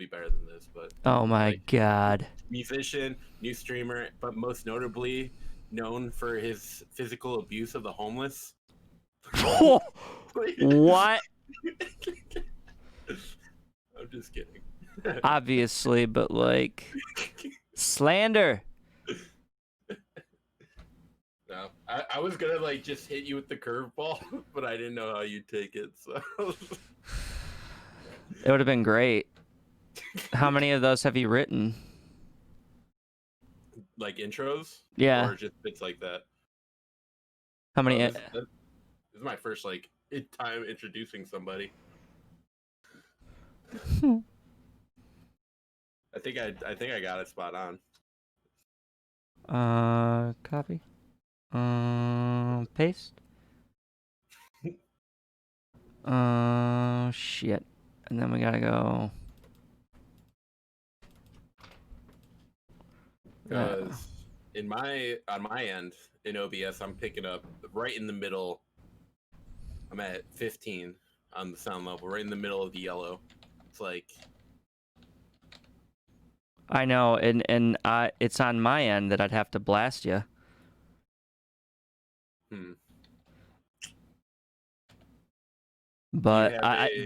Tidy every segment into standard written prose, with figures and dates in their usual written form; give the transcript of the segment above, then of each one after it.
be better than this, but Oh my like God. musician, new streamer, but most notably known for his physical abuse of the homeless. What? I'm just kidding. Obviously, but like slander. No, I was gonna like just hit you with the curveball, but I didn't know how you'd take it. So It would have been great. How many of those have you written? like intros, Yeah. or just bits like that. How many? This is my first like time introducing somebody. I think I got it spot on. Copy. Paste. Shit. And then we gotta go. Because on my end in OBS, I'm picking up right in the middle. I'm at 15 on the sound level, right in the middle of the yellow. It's like I know, and it's on my end that I'd have to blast you. But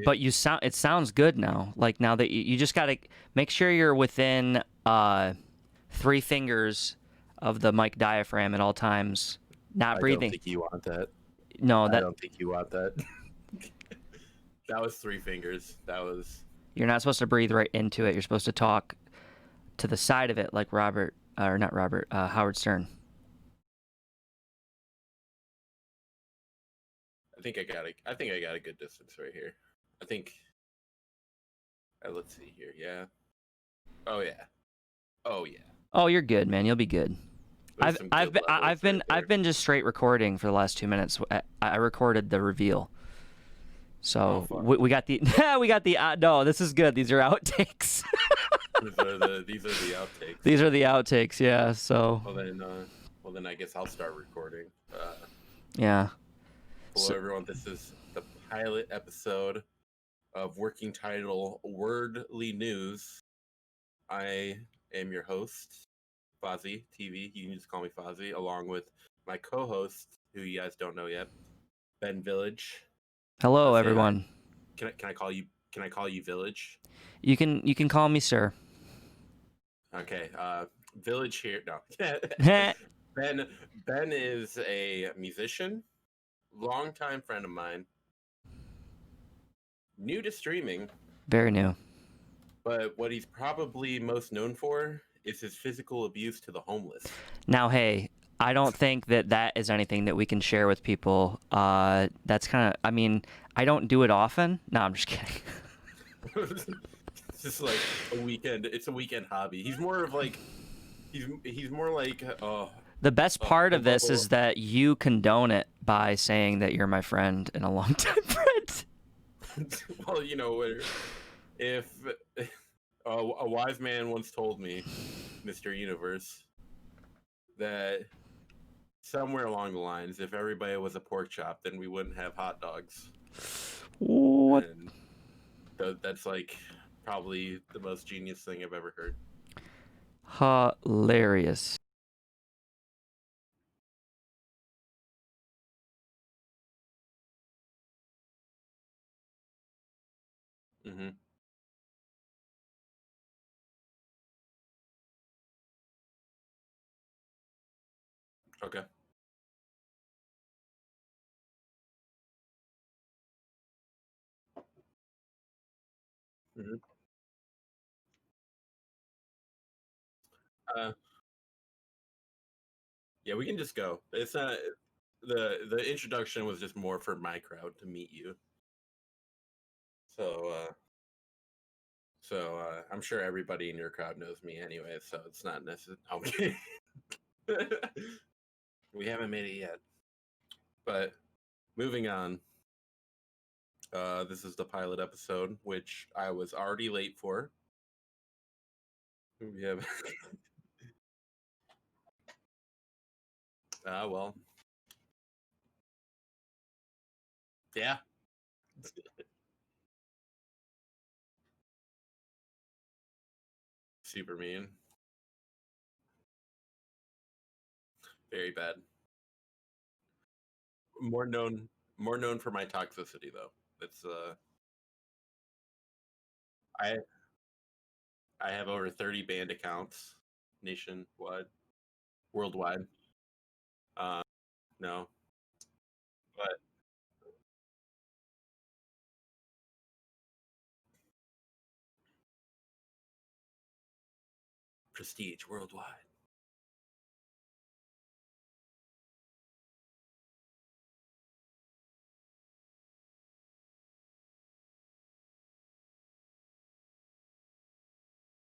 but you sound, it sounds good now. Like now that you just gotta make sure you're within 3 fingers of the mic diaphragm at all times, not breathing. I don't think you want that. No, I don't think you want that. That was 3 fingers. That was. You're not supposed to breathe right into it. You're supposed to talk to the side of it, like Howard Stern. I think I got a good distance right here. I think. Let's see here. Yeah. Oh yeah. Oh yeah. Oh, you're good, man. You'll be good. I've been just straight recording for the last 2 minutes. I recorded the reveal. So we got the no, this is good. These are outtakes. these are the outtakes. These are the outtakes, yeah. So well then I guess I'll start recording. Yeah. Hello everyone, this is the pilot episode of working title Wordly News. I am your host, Fahzi TV. You can just call me Fahzi, along with my co-host, who you guys don't know yet, Ben Village. Hello, everyone. Can I call you Village? You can call me sir. Okay. Village here. No. Ben is a musician, longtime friend of mine, new to streaming. Very new. But what he's probably most known for is his physical abuse to the homeless. Now, hey, I don't think that is anything that we can share with people. That's kind of, I mean, I don't do it often. No, I'm just kidding. It's just like a weekend. It's a weekend hobby. He's more of like, he's more like. The best part of this is that you condone it by saying that you're my friend and a longtime friend. Well, you know, if a wise man once told me, Mr. Universe, that somewhere along the lines, if everybody was a pork chop, then we wouldn't have hot dogs. What? And that's like probably the most genius thing I've ever heard. Hilarious. Mm-hmm. Okay. Mm-hmm. Yeah, we can just go. It's not the introduction was just more for my crowd to meet you. So I'm sure everybody in your crowd knows me anyway, so it's not necessary. Okay. We haven't made it yet. But moving on. This is the pilot episode, which I was already late for. We have well. Yeah. Super mean. Very bad. More known for my toxicity though. It's I I have over 30 banned accounts nationwide, worldwide. No, but prestige worldwide.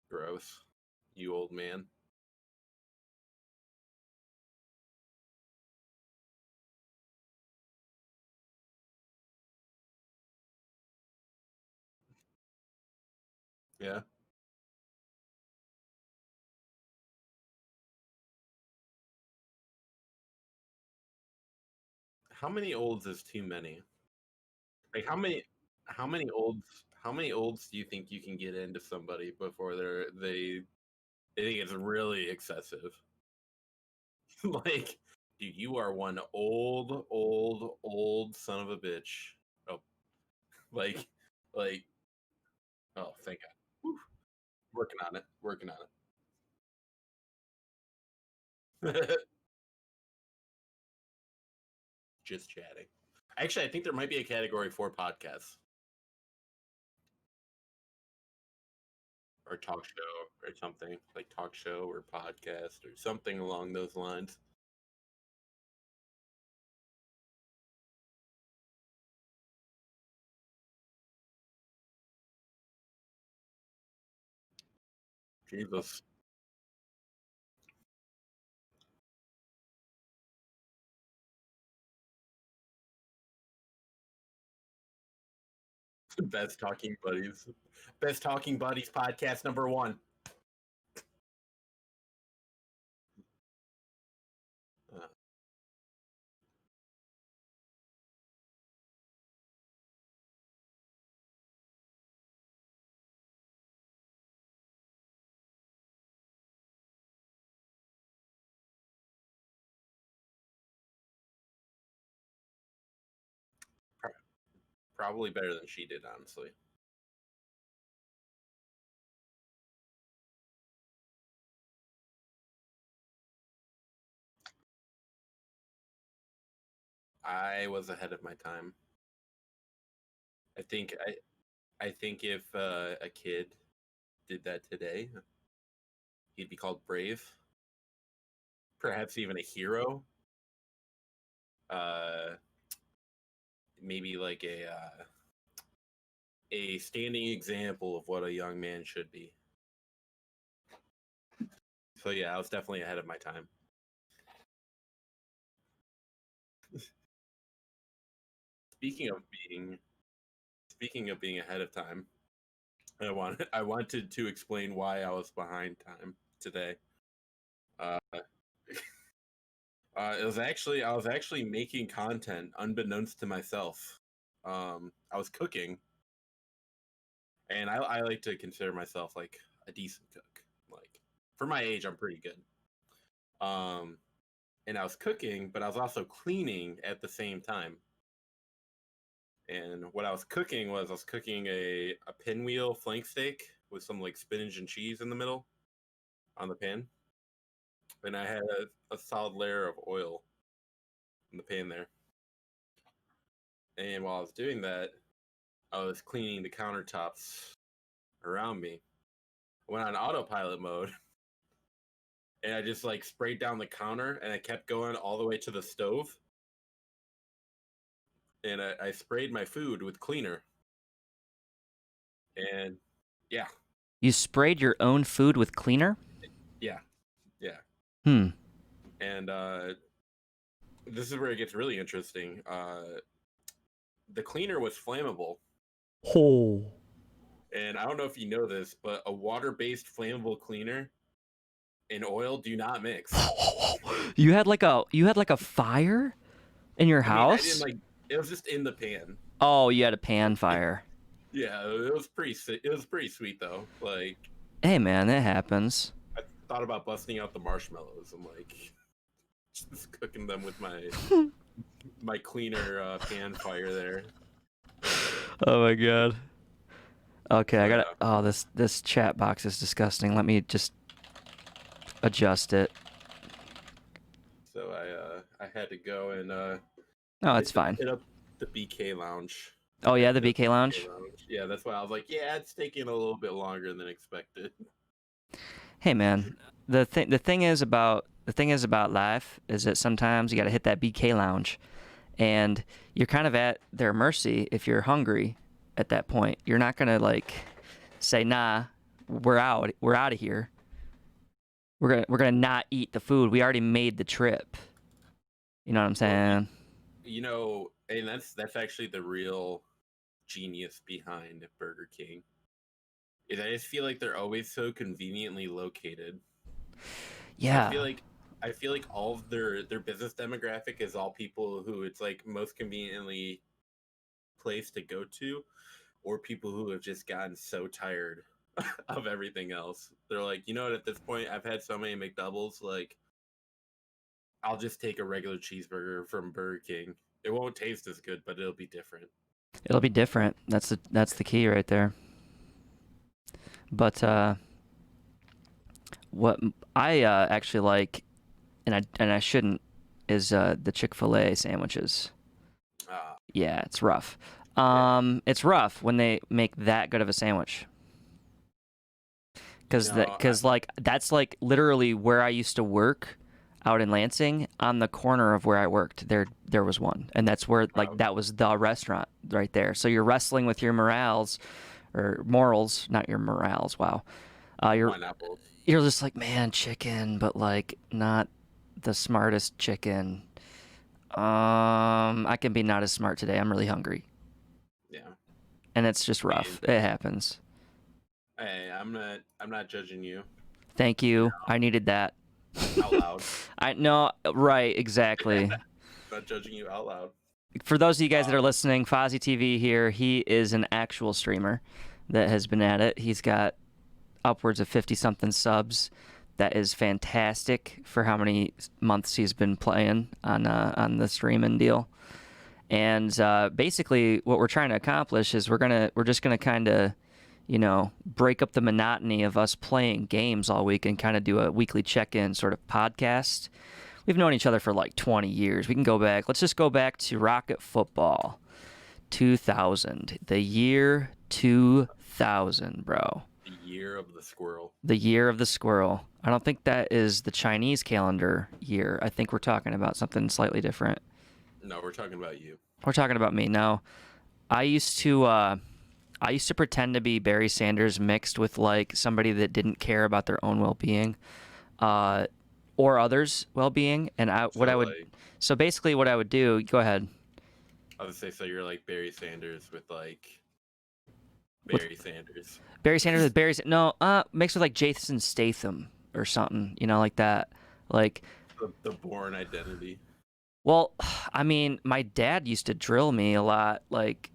Gross. You old man. Yeah. How many olds is too many? Like how many olds do you think you can get into somebody before they think it's really excessive? Like, dude, you are one old son of a bitch. Oh, like, like, oh, thank God. Whew. Working on it. Working on it. Just chatting. Actually, I think there might be a category for podcasts or talk show or something like talk show or podcast or something along those lines. Jesus. Best talking buddies. Best talking buddies podcast number 1. Uh, Probably better than she did, honestly. I was ahead of my time. I think I think if a kid did that today, he'd be called brave, perhaps even a hero. Uh, Maybe like a standing example of what a young man should be. So yeah, I was definitely ahead of my time. Speaking of being ahead of time, I wanted to explain why I was behind time today. Uh, it was actually I was actually making content unbeknownst to myself. I was cooking, and I like to consider myself like a decent cook. Like for my age, I'm pretty good. Um, and I was cooking, but I was also cleaning at the same time. And what I was cooking was a pinwheel flank steak with some like spinach and cheese in the middle on the pan, and I had a solid layer of oil in the pan there. And while I was doing that, I was cleaning the countertops around me. I went on autopilot mode, and I just like sprayed down the counter, and I kept going all the way to the stove. And I sprayed my food with cleaner. And yeah, You sprayed your own food with cleaner? yeah, yeah. Hmm. And this is where it gets really interesting. The cleaner was flammable. Oh. And I don't know if you know this, but a water-based flammable cleaner and oil do not mix. You had like a fire in your house? I didn't like it was just in the pan. Oh, you had a pan fire. Yeah, it was pretty sweet though. Like Hey, man, it happens. I thought about busting out the marshmallows. I'm like, just cooking them with my cleaner pan fire there. Oh my god. Okay, So, I gotta. yeah. Oh, this chat box is disgusting. Let me just adjust it. So I had to go and Oh, it's fine. hit up the BK Lounge. Oh yeah, the BK Lounge. Yeah, that's why I was like, yeah, it's taking a little bit longer than expected. Hey man, the thing is about life is that sometimes you gotta hit that BK Lounge, and you're kind of at their mercy if you're hungry. At that point, you're not gonna like say, "Nah, we're out of here. We're gonna not eat the food. We already made the trip." You know what I'm saying? And that's actually the real genius behind Burger King. Is I just feel like they're always so conveniently located. Yeah. I feel like all of their business demographic is all people who it's like most conveniently placed to go to, or people who have just gotten so tired of everything else. They're like, you know what, at this point I've had so many McDoubles, like I'll just take a regular cheeseburger from Burger King. It won't taste as good, but it'll be different. It'll be different. That's the key right there. But what I actually like, and I shouldn't, is the Chick-fil-A sandwiches. Yeah, it's rough. It's rough when they make that good of a sandwich. Because like that's like literally where I used to work, out in Lansing, on the corner of where I worked. There was one, and that's where like that was the restaurant right there. So you're wrestling with your morals, not your morals. Wow, you're just like, man, chicken, but like not the smartest chicken. I can be not as smart today. I'm really hungry. Yeah. And it's just rough. It happens. Hey, I'm not judging you. Thank you. No. I needed that. Out loud. I know, right, exactly. Not judging you out loud. For those of you guys that are listening, Fahzi TV here, he is an actual streamer that has been at it. He's got upwards of 50-something subs. That is fantastic for how many months he's been playing on the streaming deal. And basically, what we're trying to accomplish is we're just gonna kind of, break up the monotony of us playing games all week and kind of do a weekly check-in sort of podcast. We've known each other for like 20 years. We can go back. Let's just go back to Rocket Football 2000. The year 2000, bro. The year of the squirrel. The year of the squirrel. I don't think that is the Chinese calendar year. I think we're talking about something slightly different. No, we're talking about you. We're talking about me. Now, I used to pretend to be Barry Sanders mixed with like somebody that didn't care about their own well-being, or others' well-being. And so basically what I would do. Go ahead. I would say, so you're like Barry Sanders with like Barry Sanders. Barry Sanders with Barry. No, mixed with like Jason Statham or something. Like that. Like the Bourne Identity. Well, I mean, my dad used to drill me a lot, like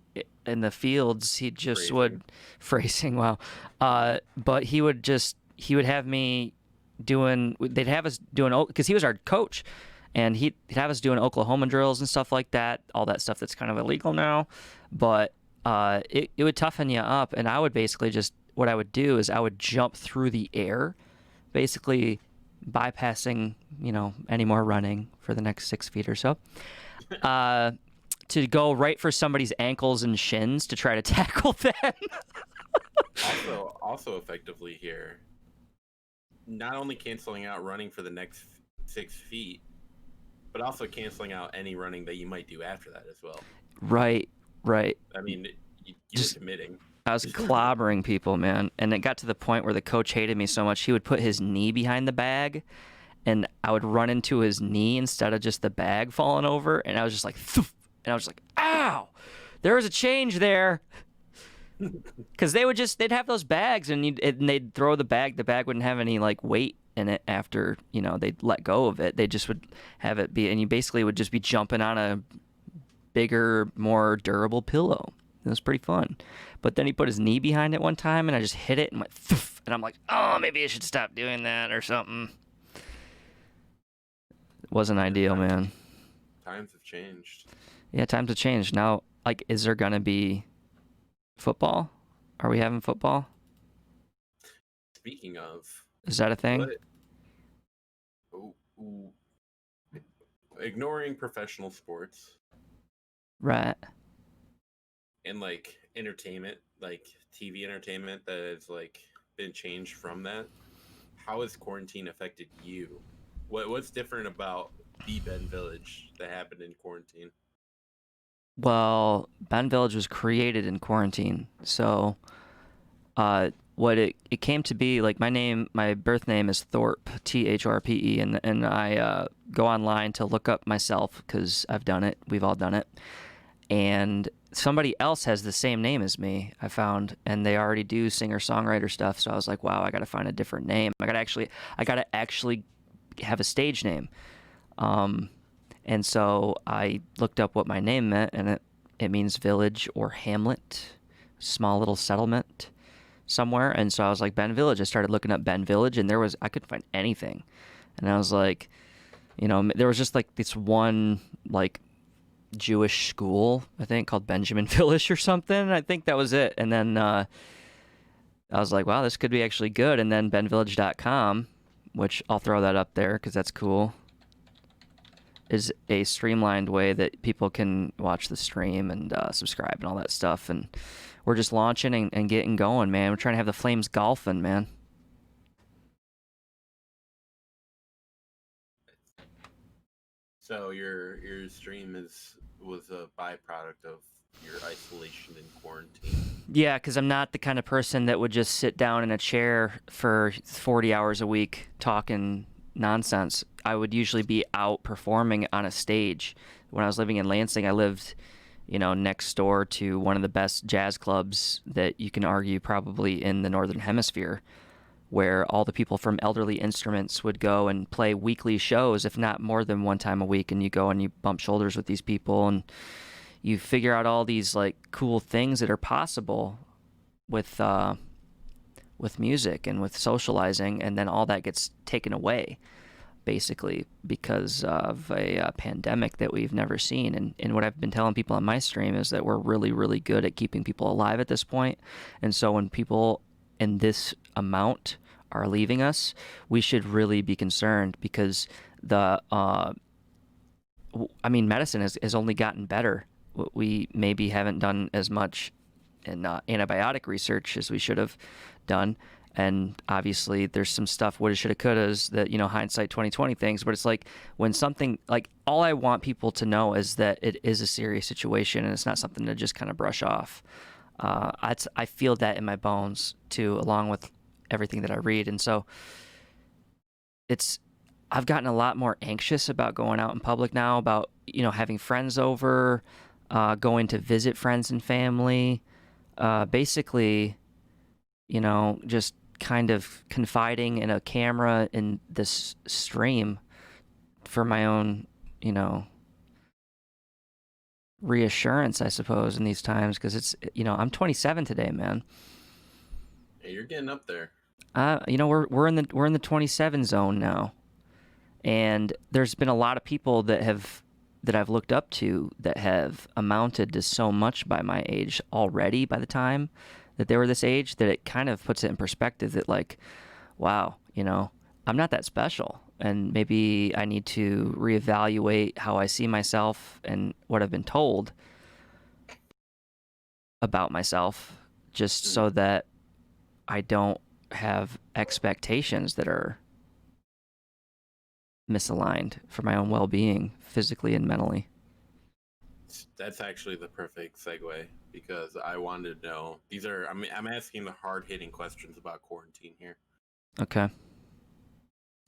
in the fields. He just would phrasing, wow. But he would have me they'd have us doing, because he was our coach, and he'd have us doing Oklahoma drills and stuff like that, all that stuff that's kind of illegal now. But it would toughen you up, and I would basically what I would do is I would jump through the air, basically bypassing, any more running for the next 6 feet or so, to go right for somebody's ankles and shins to try to tackle them. also effectively here, not only canceling out running for the next 6 feet, but also canceling out any running that you might do after that as well. Right. I mean, you're committing. I was clobbering people, man. And it got to the point where the coach hated me so much, he would put his knee behind the bag, and I would run into his knee instead of just the bag falling over. And I was just like, Thoof! And I was just like, ow! There was a change there. Because they'd have those bags, and they'd throw the bag. The bag wouldn't have any like weight in it after, they'd let go of it. They just would have it be, and you basically would just be jumping on a bigger, more durable pillow. It was pretty fun. But then he put his knee behind it one time, and I just hit it and went, Thuff, and I'm like, oh, maybe I should stop doing that or something. It wasn't ideal, man. Times have changed. Yeah, times have changed. Now, like, is there going to be football? Are we having football? Speaking of. Is that a thing? Ignoring professional sports. Right. And like entertainment, like TV entertainment that has like been changed from that. How has quarantine affected you? What's different about the Ben Village that happened in quarantine? Well, Ben Village was created in quarantine. So what it came to be, like my birth name is Thorpe, Thrpe, and I go online to look up myself because I've done it. We've all done it. And somebody else has the same name as me, I found, and they already do singer-songwriter stuff. So I was like, wow, I got to find a different name. I got to actually have a stage name. And so I looked up what my name meant, and it means village or hamlet, small little settlement somewhere. And so I was like, Ben Village. I started looking up Ben Village, and I couldn't find anything. And I was like, there was just like this one like Jewish school, I think, called Benjamin Village or something. I think that was it. And then I was like, wow, this could be actually good. And then benvillage.com, which I'll throw that up there because that's cool, is a streamlined way that people can watch the stream and subscribe and all that stuff. And we're just launching and getting going, man. We're trying to have the Flames golfing, man. So your stream was a byproduct of your isolation and quarantine. Yeah, because I'm not the kind of person that would just sit down in a chair for 40 hours a week talking nonsense. I would usually be out performing on a stage. When I was living in Lansing, I lived, next door to one of the best jazz clubs that you can argue probably in the Northern Hemisphere, where all the people from Elderly Instruments would go and play weekly shows, if not more than one time a week. And you go and you bump shoulders with these people and you figure out all these like cool things that are possible with music and with socializing, and then all that gets taken away basically because of a pandemic that we've never seen. And what I've been telling people on my stream is that we're really, really good at keeping people alive at this point. And so when people in this amount are leaving us, we should really be concerned because medicine has only gotten better. We maybe haven't done as much in antibiotic research as we should have done. And obviously there's some stuff, woulda, shoulda, couldas, that, hindsight 2020 things. But it's like when something, like, all I want people to know is that it is a serious situation and it's not something to just kind of brush off. I feel that in my bones too, along with everything that I read. And so I've gotten a lot more anxious about going out in public now, about, having friends over, going to visit friends and family, basically, just kind of confiding in a camera in this stream for my own, reassurance, I suppose, in these times, because it's, I'm 27 today, man. Hey, you're getting up there. We're in the 27 zone now, and there's been a lot of people that I've looked up to that have amounted to so much by my age already, by the time that they were this age, that it kind of puts it in perspective that, like, wow, I'm not that special. And maybe I need to reevaluate how I see myself and what I've been told about myself, just so that I don't have expectations that are misaligned for my own well-being, physically and mentally. That's actually the perfect segue, because I wanted to know, I'm asking the hard-hitting questions about quarantine here. Okay.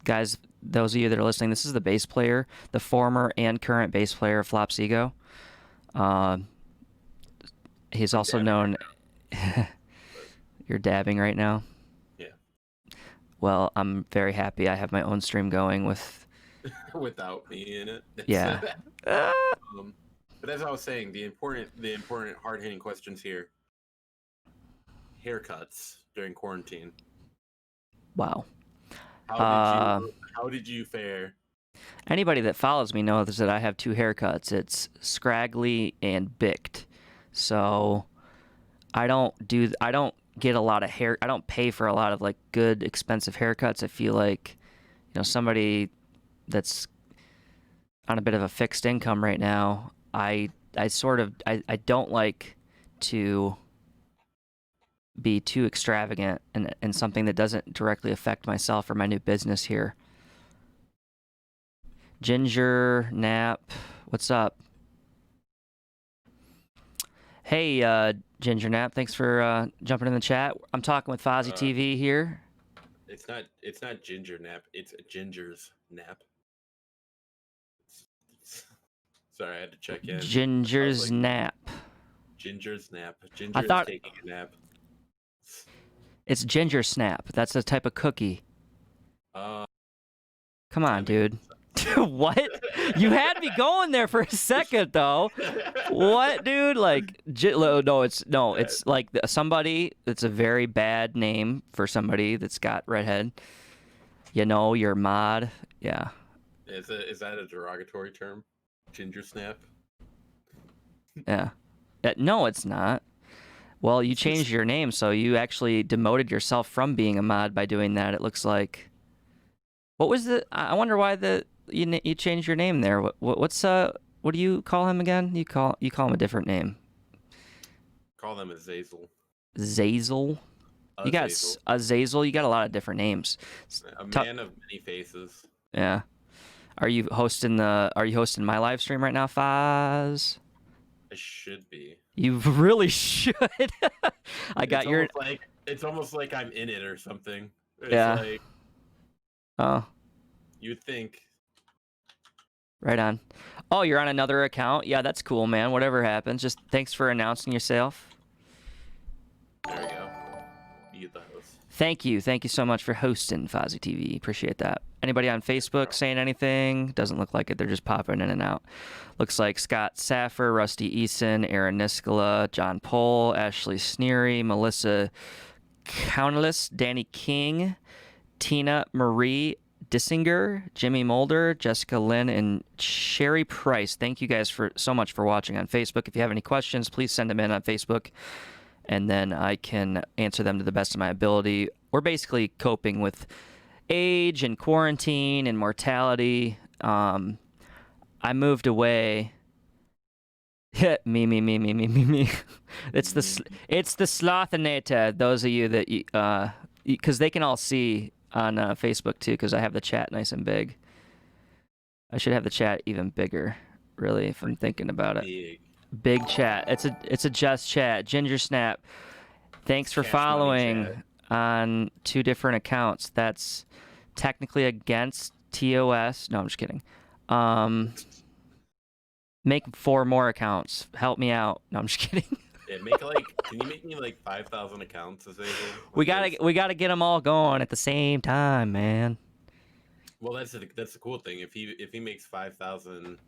Guys, those of you that are listening, this is the bass player, the former and current bass player of Flop's Ego. He's also known... You're dabbing right now? Yeah. Well, I'm very happy I have my own stream going with... Without me in it. Yeah. But as I was saying, the important hard-hitting questions here. Haircuts during quarantine. Wow. How did you fare? Anybody that follows me knows that I have two haircuts. It's scraggly and bicked. So I don't get a lot of hair. I don't pay for a lot of like good expensive haircuts. I feel like, somebody that's on a bit of a fixed income right now, I don't like to be too extravagant and something that doesn't directly affect myself or my new business here. Ginger Nap, what's up? Hey, Ginger Nap, thanks for jumping in the chat. I'm talking with Fahzi TV here. It's not Ginger Nap. It's Ginger's Nap. Sorry, I had to check in. Ginger's Nap. Ginger's Nap. Ginger's taking a nap. It's Ginger Snap. That's a type of cookie. Come on, dude. What? You had me going there for a second, though. What, dude? Like, it's like somebody that's a very bad name for somebody that's got redhead. Your mod. Yeah. Is that a derogatory term? Ginger Snap? Yeah. No, it's not. Well, you changed your name, so you actually demoted yourself from being a mod by doing that. It looks like. What was I wonder why you changed your name there. What do you call him again? You call him a different name. Call him Azazel. Zazel. You got Azazel. You got a lot of different names. A man of many faces. Yeah. Are you hosting my live stream right now, Faz? I should be. You really should. It's almost like I'm in it or something. It's yeah. You'd think. Right on. Oh, you're on another account? Yeah, that's cool, man. Whatever happens. Just thanks for announcing yourself. There we go. You get the host. Thank you. Thank you so much for hosting Fahzi TV. Appreciate that. Anybody on Facebook saying anything? Doesn't look like it. They're just popping in and out. Looks like Scott Saffer, Rusty Eason, Aaron Niskola, John Pohl, Ashley Sneary, Melissa Countless, Danny King, Tina Marie Dissinger, Jimmy Mulder, Jessica Lynn, and Sherry Price. Thank you guys so much for watching on Facebook. If you have any questions, please send them in on Facebook, and then I can answer them to the best of my ability. We're basically coping with age and quarantine and mortality. I moved away. me. It's the Slothinator. Those of you that because they can all see on Facebook too, because I have the chat nice and big. I should have the chat even bigger, really, if I'm thinking about it. Big chat. It's a just chat. Ginger Snap. Thanks for following on two different accounts. That's technically against TOS. No, I'm just kidding. Make 4 more accounts. Help me out. No, I'm just kidding. Yeah, can you make me like 5,000 accounts? We gotta get them all going at the same time, man. Well, that's the cool thing. If he makes 5,000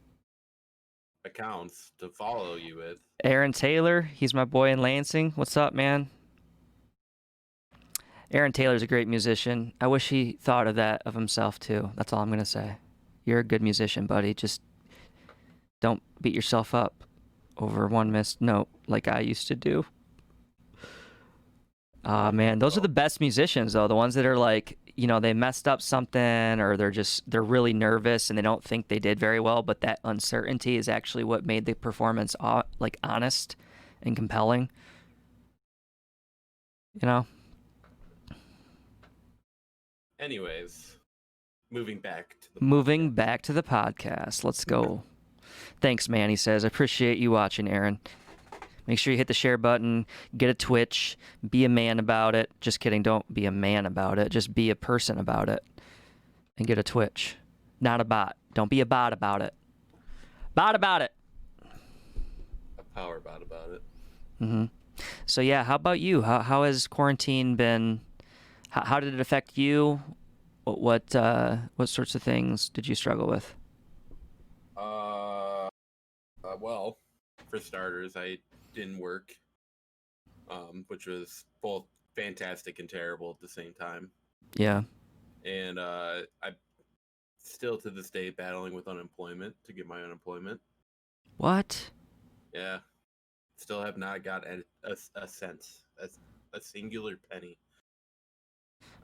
accounts to follow you with. Aaron Taylor, he's my boy in Lansing. What's up, man? Aaron Taylor's a great musician. I wish he thought of that of himself too. That's all I'm gonna say. You're a good musician, buddy. Just don't beat yourself up over one missed note like I used to do. Man, those are the best musicians though. The ones that are like, they messed up something, or they're really nervous and they don't think they did very well, but that uncertainty is actually what made the performance like honest and compelling. Anyways, moving back to the podcast. Let's go. Thanks, man, he says. I appreciate you watching, Aaron. Make sure you hit the share button, get a Twitch, be a man about it. Just kidding, don't be a man about it. Just be a person about it. And get a Twitch. Not a bot. Don't be a bot about it. Bot about it. A power bot about it. Mm-hmm. So, yeah, how about you? How has quarantine been? How did it affect you? What sorts of things did you struggle with? Well, for starters, I didn't work, which was both fantastic and terrible at the same time. Yeah. And I'm still to this day battling with unemployment to get my unemployment. What? Yeah. Still have not got a cent, a singular penny.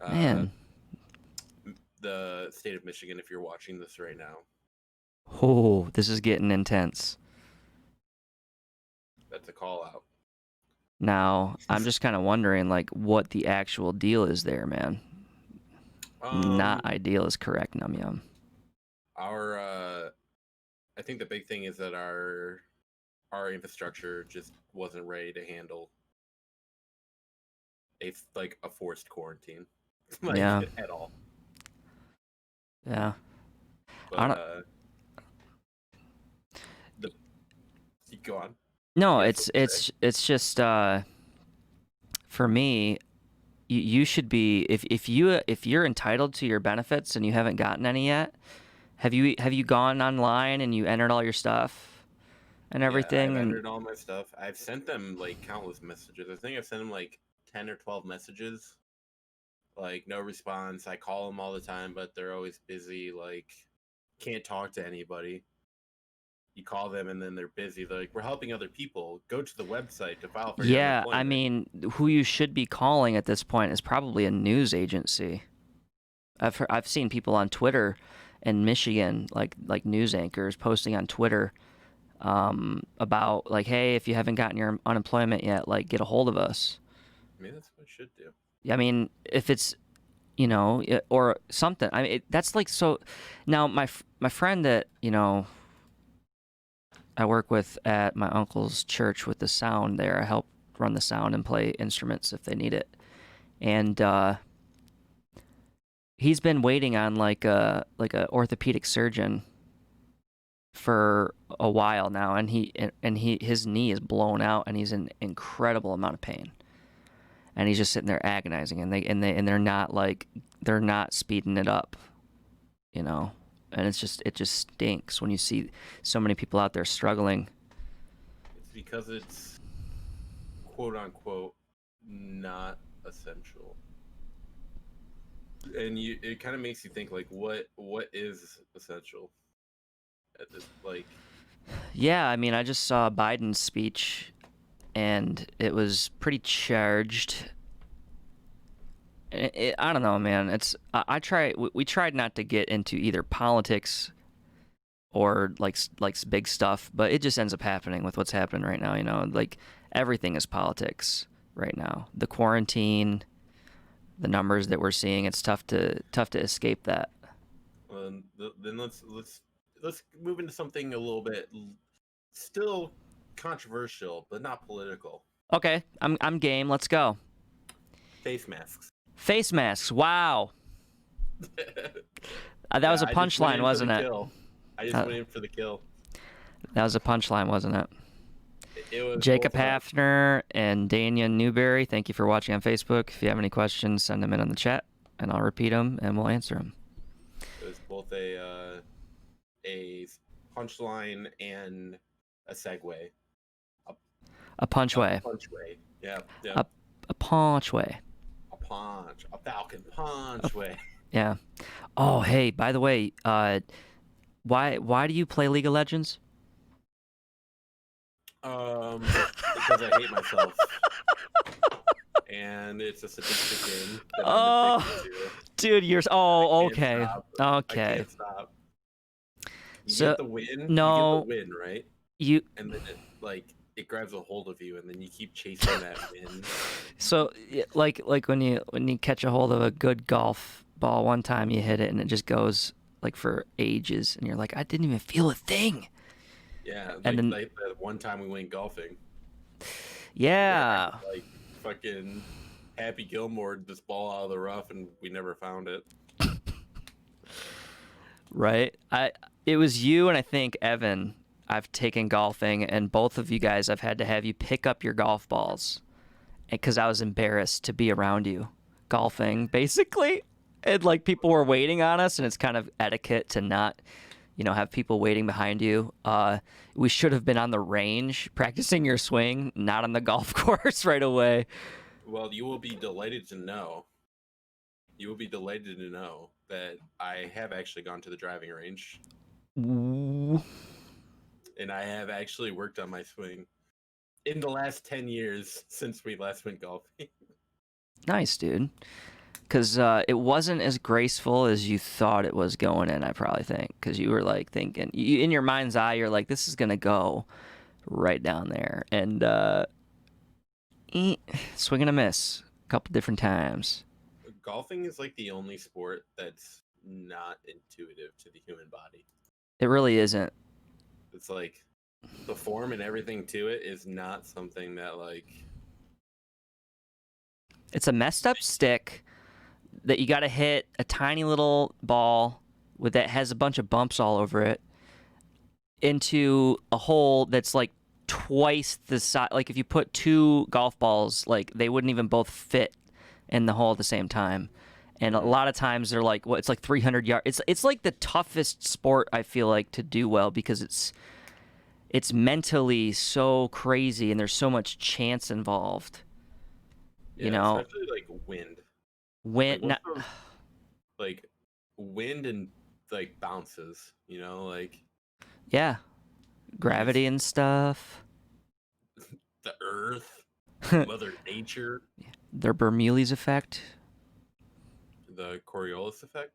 Man. The state of Michigan, if you're watching this right now. Oh, this is getting intense. That's a call out. Now, I'm just kind of wondering, like, what the actual deal is there, man. Not ideal is correct, Num Yum. I think the big thing is that our infrastructure just wasn't ready to handle a forced quarantine, Yeah. at all. Yeah. But go on. No, it's just for me, you should be if you're entitled to your benefits and you haven't gotten any yet, have you gone online and you entered all your stuff and everything? Yeah, I've entered all my stuff. I've sent them like countless messages. I think I've sent them like 10 or 12 messages. Like no response. I call them all the time, but they're always busy. Like can't talk to anybody. You call them and then they're busy. They're like, we're helping other people. Go to the website to file for your unemployment. I mean, who you should be calling at this point is probably a news agency. I've seen people on Twitter in Michigan, like news anchors, posting on Twitter about like, hey, if you haven't gotten your unemployment yet, like get a hold of us. I mean, that's what I should do. I mean, if it's, or something. I mean, that's like so. Now, my friend that I work with at my uncle's church with the sound there. I help run the sound and play instruments if they need it. And he's been waiting on like a orthopedic surgeon for a while now, and his knee is blown out and he's in incredible amount of pain. And he's just sitting there agonizing, and they're not speeding it up, And it just stinks when you see so many people out there struggling. It's because it's quote unquote not essential. And it kind of makes you think like what is essential at this Yeah, I mean, I just saw Biden's speech and it was pretty charged. I don't know, man. We tried not to get into either politics or like big stuff, but it just ends up happening with what's happening right now. Like everything is politics right now. The quarantine, the numbers that we're seeing, it's tough to escape that. Then let's move into something a little bit still controversial, but not political. Okay, I'm game. Let's go. Face masks. Face masks. Wow. That was a punchline, wasn't it? I just went in for the kill. That was a punchline, wasn't it? It was Jacob Hafner and Daniel Newberry, thank you for watching on Facebook. If you have any questions, send them in on the chat, and I'll repeat them, and we'll answer them. It was both a punchline and a segue. A punchway. Yeah. A punchway. A falcon punchway. Yeah. Oh, hey, by the way, why do you play League of Legends? Because I hate myself. And it's a sadistic game that I'm addicted to. Dude, you're okay. I can't stop. You get the win. No. You get the win, right? And then it grabs a hold of you, and then you keep chasing that win. So, like when you catch a hold of a good golf ball, one time you hit it, and it just goes like for ages, and you're like, I didn't even feel a thing. Yeah, and then that one time we went golfing. Yeah. Like fucking Happy Gilmore this ball out of the rough, and we never found it. Right. It was you and I think Evan. I've taken golfing, and both of you guys, I've had to have you pick up your golf balls, because I was embarrassed to be around you golfing, basically. And like people were waiting on us, and it's kind of etiquette to not have people waiting behind you. We should have been on the range practicing your swing, not on the golf course right away. Well, you will be delighted to know. You will be delighted to know that I have actually gone to the driving range. Ooh. And I have actually worked on my swing in the last 10 years since we last went golfing. Nice, dude. Because it wasn't as graceful as you thought it was going in, I probably think. Because you were like thinking, in your mind's eye, you're like, this is going to go right down there. And swing and a miss a couple different times. Golfing is like the only sport that's not intuitive to the human body. It really isn't. It's like the form and everything to it is not something that like... It's a messed up stick that you got to hit a tiny little ball that has a bunch of bumps all over it into a hole that's like twice the size. Like if you put two golf balls, like they wouldn't even both fit in the hole at the same time. And a lot of times they're like, it's like 300 yards. It's like the toughest sport, I feel like, to do well because it's mentally so crazy and there's so much chance involved. Yeah, especially like wind. Like wind and like bounces, like yeah, gravity and stuff. The earth, Mother Nature, their Bernoulli's effect, the Coriolis effect.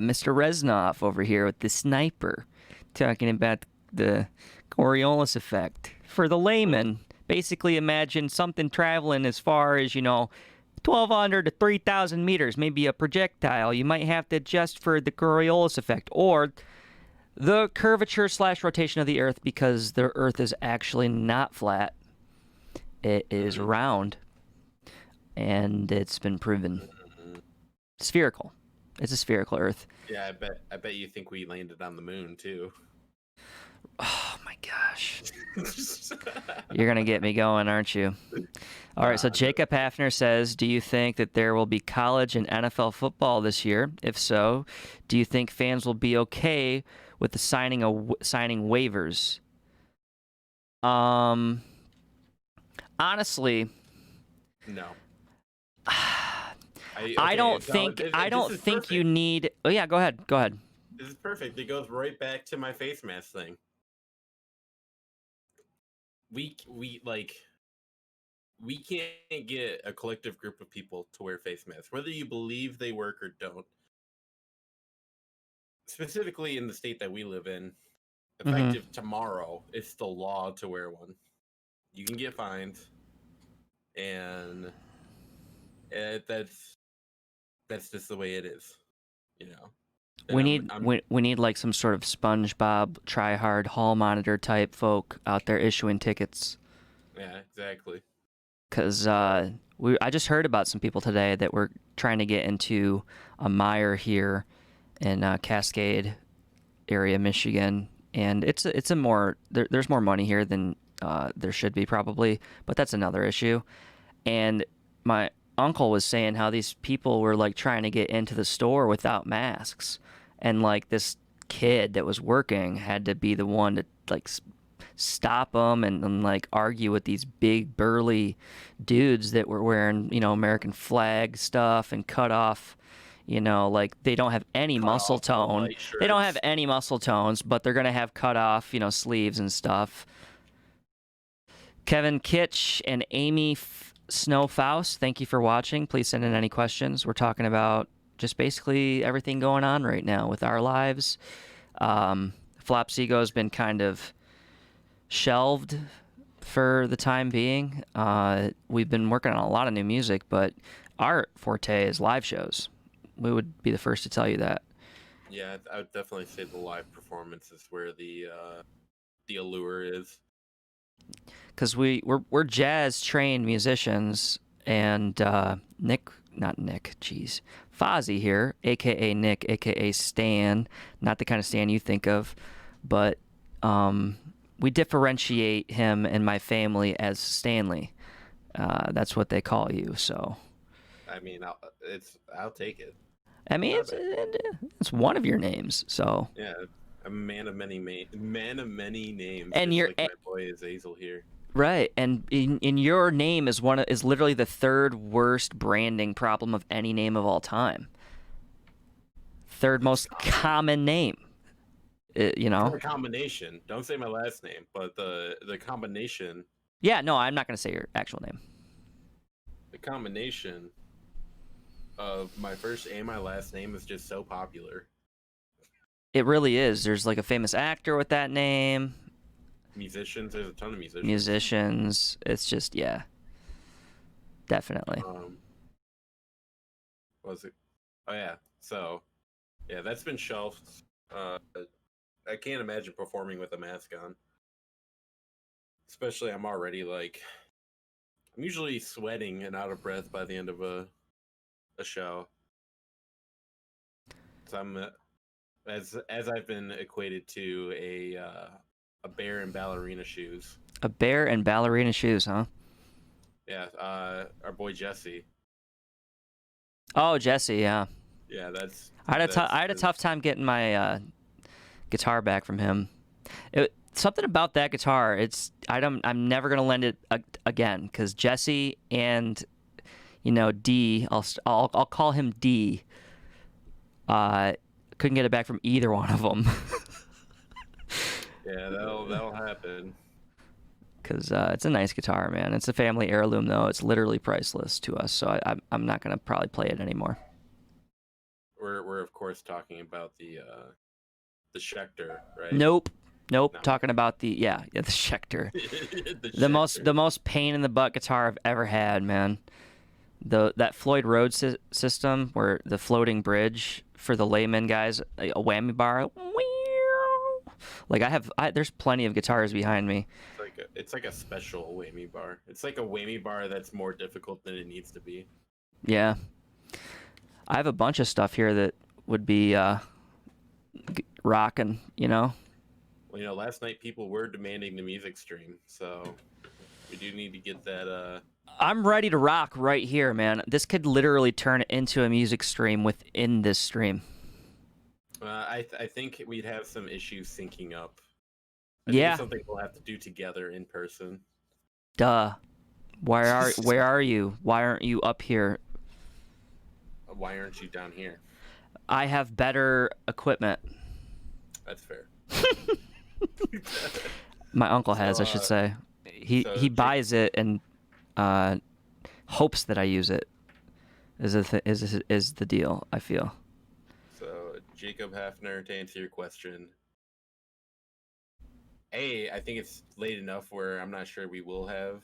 Mr. Reznov over here with the sniper, talking about the Coriolis effect for the layman. Basically, imagine something traveling as far as, 1,200 to 3,000 meters, maybe a projectile. You might have to adjust for the Coriolis effect or the curvature/rotation of the Earth because the Earth is actually not flat. It is round, and it's been proven. Spherical. It's a spherical Earth. Yeah, I bet you think we landed on the moon, too. Oh my gosh. You're going to get me going, aren't you? All right, so Jacob Hafner says, do you think that there will be college and NFL football this year? If so, do you think fans will be okay with the signing waivers? Honestly, no. I don't think you need. Oh yeah, go ahead. This is perfect. It goes right back to my face mask thing. We can't get a collective group of people to wear face masks, whether you believe they work or don't. Specifically in the state that we live in, effective tomorrow, it's the law to wear one. You can get fined, and that's just the way it is, We need like some sort of SpongeBob try hard hall monitor type folk out there issuing tickets. Yeah, exactly. Because I just heard about some people today that were trying to get into a mire here in Cascade area, Michigan, and it's a more there's more money here than there should be probably, but that's another issue. And my uncle was saying how these people were like trying to get into the store without masks, and like this kid that was working had to be the one to like stop them and like argue with these big burly dudes that were wearing American flag stuff and cut off, like they don't have any muscle tone. They don't have any muscle tones, but they're gonna have cut off sleeves and stuff. Kevin Kitsch and Amy Snow Faust, thank you for watching. Please send in any questions. We're talking about just basically everything going on right now with our lives. Flopsego has been kind of shelved for the time being. We've been working on a lot of new music, but our forte is live shows. We would be the first to tell you that. Yeah, I would definitely say the live performance is where the allure is. Because we're jazz trained musicians, and Fahzi here, aka Nick, aka Stan, not the kind of Stan you think of, but we differentiate him and my family as Stanley. That's what they call you. So, I mean, I'll take it. I mean, it's one of your names, so. Yeah, I'm a man of many names. And just like my boy Azazel here. Right, and in your name is literally the third worst branding problem of any name of all time. Third most common name. You know. The combination. Don't say my last name, but the combination. Yeah, no, I'm not gonna say your actual name. The combination of my first and my last name is just so popular. It really is. There's like a famous actor with that name. Musicians. There's a ton of musicians. Musicians. It's just, yeah. Definitely. Was it? Oh, yeah. So, yeah, that's been shelved. I can't imagine performing with a mask on. Especially, I'm already like... I'm usually sweating and out of breath by the end of a show. So I'm... As I've been equated to a bear in ballerina shoes. A bear in ballerina shoes, huh? Yeah, our boy Jesse. Oh, Jesse, yeah. Yeah, that's. I had a tough time getting my guitar back from him. Something about that guitar. I'm never gonna lend it again because Jesse and D. I'll call him D. Couldn't get it back from either one of them. Yeah, that'll happen. Because it's a nice guitar, man. It's a family heirloom, though. It's literally priceless to us, so I'm not gonna probably play it anymore. We're of course talking about the Schecter, right? Nope. No. Talking about the Schecter. the most pain in the butt guitar I've ever had, man. That Floyd Rhodes system, where the floating bridge for the layman guys, a whammy bar. Like there's plenty of guitars behind me. It's like a special whammy bar. It's like a whammy bar that's more difficult than it needs to be. Yeah, I have a bunch of stuff here that would be rocking. Well, last night people were demanding the music stream, so we do need to get that. I'm ready to rock right here, man. This could literally turn into a music stream within this stream. I think we'd have some issues syncing up. I yeah. think it's something we'll have to do together in person. Duh. Where are you? Why aren't you up here? Why aren't you down here? I have better equipment. That's fair. My uncle has, I should say. He buys it and hopes that I use it. Is the deal, I feel. So Jacob Hafner, to answer your question. I think it's late enough where I'm not sure we will have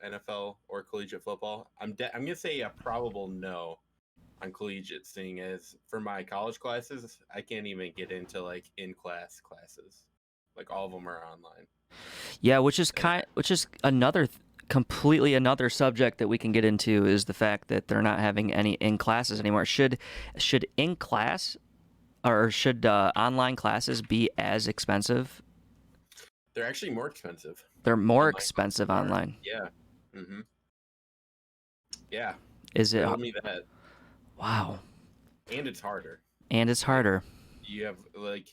NFL or collegiate football. I'm gonna say a probable no on collegiate, seeing as for my college classes, I can't even get into like in-class classes. Like all of them are online. Yeah, which is completely another subject that we can get into is the fact that they're not having any in classes anymore. Should in class or should online classes be as expensive? They're actually more expensive. They're more expensive online. Yeah. Mm-hmm. Yeah. Is it? Tell me that. Wow. And it's harder. You have like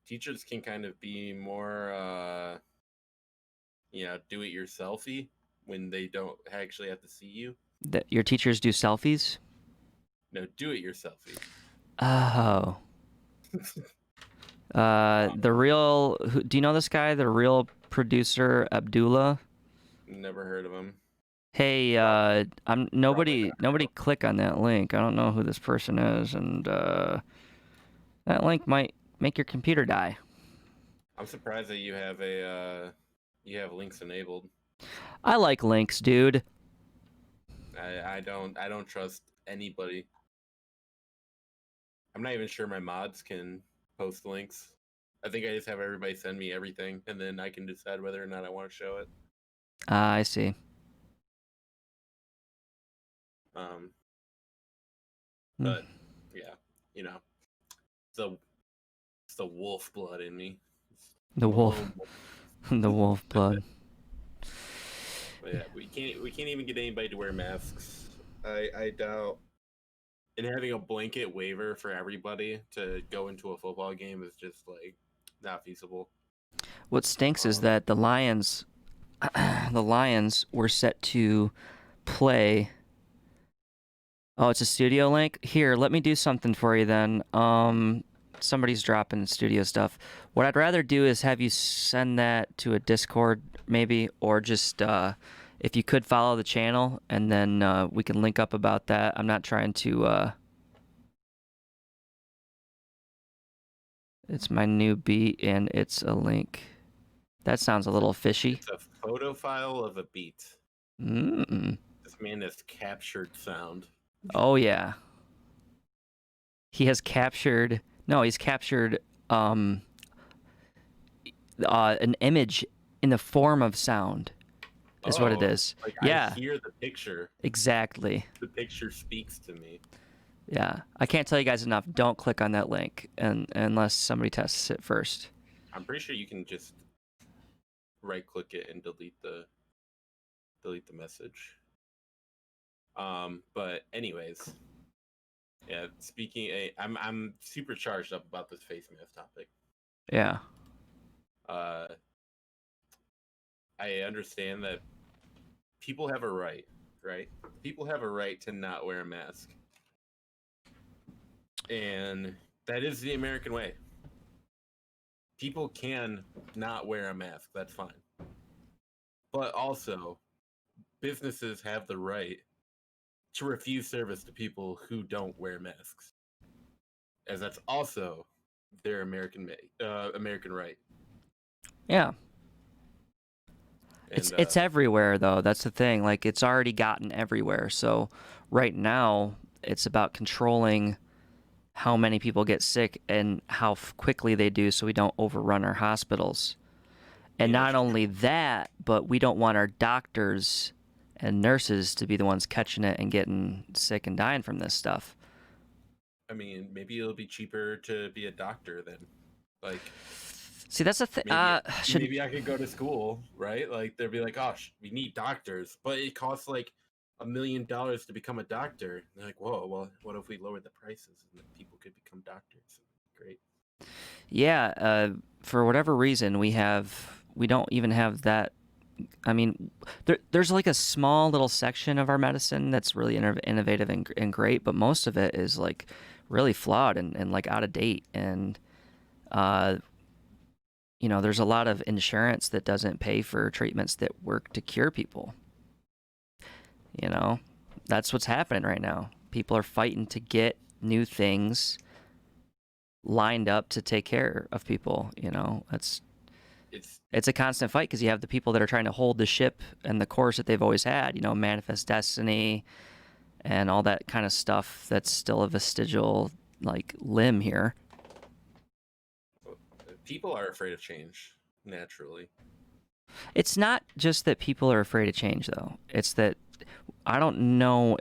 teachers can kind of be more do it yourselfy when they don't actually have to see you. That your teachers do selfies? No, do it yourselfy. Oh. Do you know this guy, the real producer Abdullah? Never heard of him. Hey, nobody click on that link. I don't know who this person is, and that link might make your computer die. I'm surprised that you have you have links enabled. I like links, dude. I don't trust anybody. I'm not even sure my mods can post links. I think I just have everybody send me everything, and then I can decide whether or not I want to show it. I see. But yeah, it's the wolf blood in me. The wolf, the wolf blood. But yeah, we can't even get anybody to wear masks. I doubt And having a blanket waiver for everybody to go into a football game is just like not feasible. What stinks is that the Lions were set to play. Oh, it's a studio link? Here, let me do something for you then. Somebody's dropping studio stuff. What I'd rather do is have you send that to a Discord maybe, or just if you could follow the channel, and then we can link up about that. I'm not trying to it's my new beat and it's a link. That sounds a little fishy. It's a photo file of a beat. This man has captured sound. Oh yeah. He's captured an image in the form of sound is what it is. Like yeah. I hear the picture. Exactly. The picture speaks to me. Yeah. I can't tell you guys enough. Don't click on that link unless somebody tests it first. I'm pretty sure you can just right click it and delete the message. But anyways, yeah, I'm super charged up about this face mask topic. Yeah. I understand that people have a right? People have a right to not wear a mask. And that is the American way. People can not wear a mask. That's fine. But also, businesses have the right to refuse service to people who don't wear masks, as that's also their American right. Yeah. And, it's everywhere though. That's the thing. Like it's already gotten everywhere. So right now it's about controlling how many people get sick and how quickly they do, so we don't overrun our hospitals. And not only that, but we don't want our doctors and nurses to be the ones catching it and getting sick and dying from this stuff. I mean, maybe it'll be cheaper to be a doctor then. Like, see, that's the thing. Maybe I could go to school, right? Like, they'll be like, "Oh, we need doctors," but it costs like $1 million to become a doctor. And they're like, "Whoa, well, what if we lower the prices and then people could become doctors?" Great. Yeah. For whatever reason, we don't even have that. I mean, there's like a small little section of our medicine that's really innovative and great, but most of it is like really flawed and like out of date. And, there's a lot of insurance that doesn't pay for treatments that work to cure people. That's what's happening right now. People are fighting to get new things lined up to take care of people. It's a constant fight because you have the people that are trying to hold the ship and the course that they've always had, Manifest Destiny and all that kind of stuff that's still a vestigial like limb here. People are afraid of change naturally. It's not just that people are afraid of change though. It's that I don't know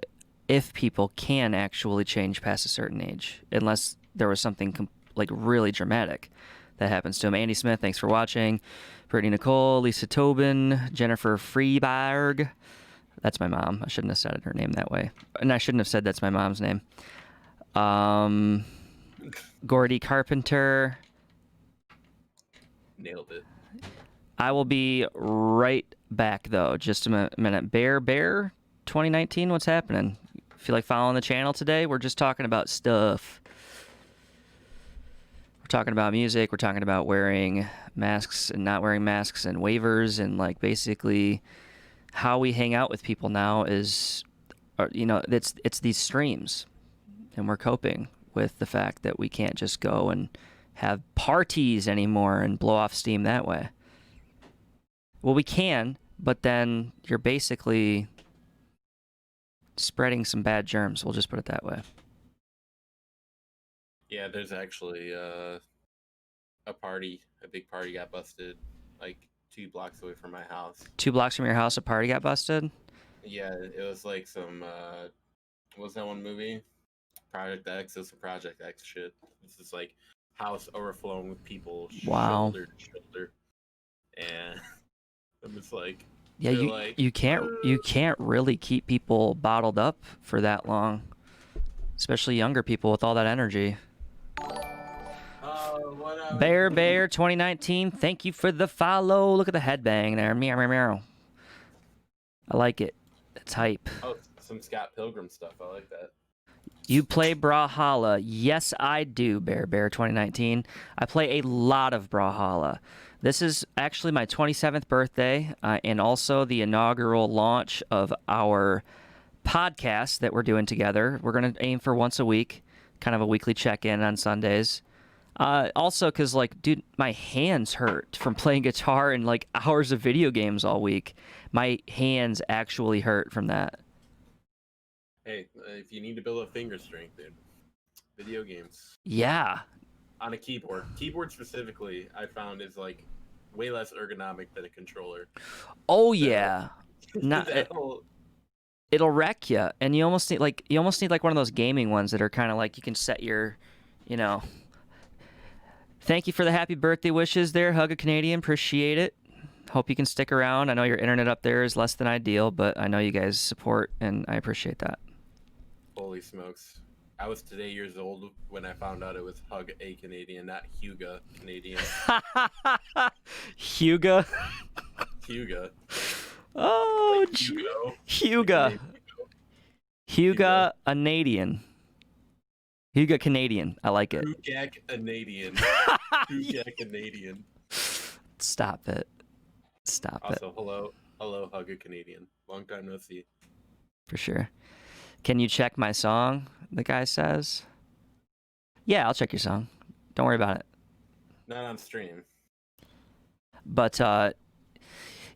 if people can actually change past a certain age unless there was something like really dramatic that happens to him. Andy Smith, thanks for watching. Brittany Nicole, Lisa Tobin, Jennifer Freeberg. That's my mom. I shouldn't have said her name that way. And I shouldn't have said that's my mom's name. Gordy Carpenter. Nailed it. I will be right back, though. Just a minute. Bear 2019, what's happening? Feel like following the channel today? We're just talking about stuff. We're talking about music. We're talking about wearing masks and not wearing masks and waivers, and like basically how we hang out with people now is, it's these streams, and we're coping with the fact that we can't just go and have parties anymore and blow off steam that way. Well, we can, but then you're basically spreading some bad germs. We'll just put it that way. Yeah, there's actually a big party got busted like 2 blocks away from my house. 2 blocks from your house, a party got busted? Yeah, it was like some, what was that one movie? Project X. It was some Project X shit. This is like house overflowing with people shoulder to shoulder. And I'm just like, yeah, you can't really keep people bottled up for that long. especially younger people with all that energy. What Bear 2019, thank you for the follow. Look at the headbang there. Meow, meow, meow. I like it. It's hype. Oh, some Scott Pilgrim stuff. I like that. You play Brawlhalla. Yes, I do, Bear 2019. I play a lot of Brawlhalla. This is actually my 27th birthday and also the inaugural launch of our podcast that we're doing together. We're going to aim for once a week, kind of a weekly check-in on Sundays. Also, because, like, dude, my hands hurt from playing guitar and, like, hours of video games all week. My hands actually hurt from that. Hey, if you need to build a finger strength, dude, video games. Yeah. On a keyboard. Keyboard specifically, I found is, like, way less ergonomic than a controller. Oh, yeah. Not... It'll wreck you, and you almost need like one of those gaming ones that are kind of like you can set your, you know. Thank you for the happy birthday wishes there, Hug a Canadian. Appreciate it. Hope you can stick around. I know your internet up there is less than ideal, but I know you guys support, and I appreciate that. Holy smokes. I was today years old when I found out it was Hug a Canadian, not Huga Canadian. Huga? Huga. Oh, like Huga. Huga Canadian. Huga Canadian. I like it. Huga Canadian. Huga Canadian. Stop it. Stop it. Also, hello, Hug a Canadian. Long time no see. For sure. Can you check my song? The guy says. Yeah, I'll check your song. Don't worry about it. Not on stream. But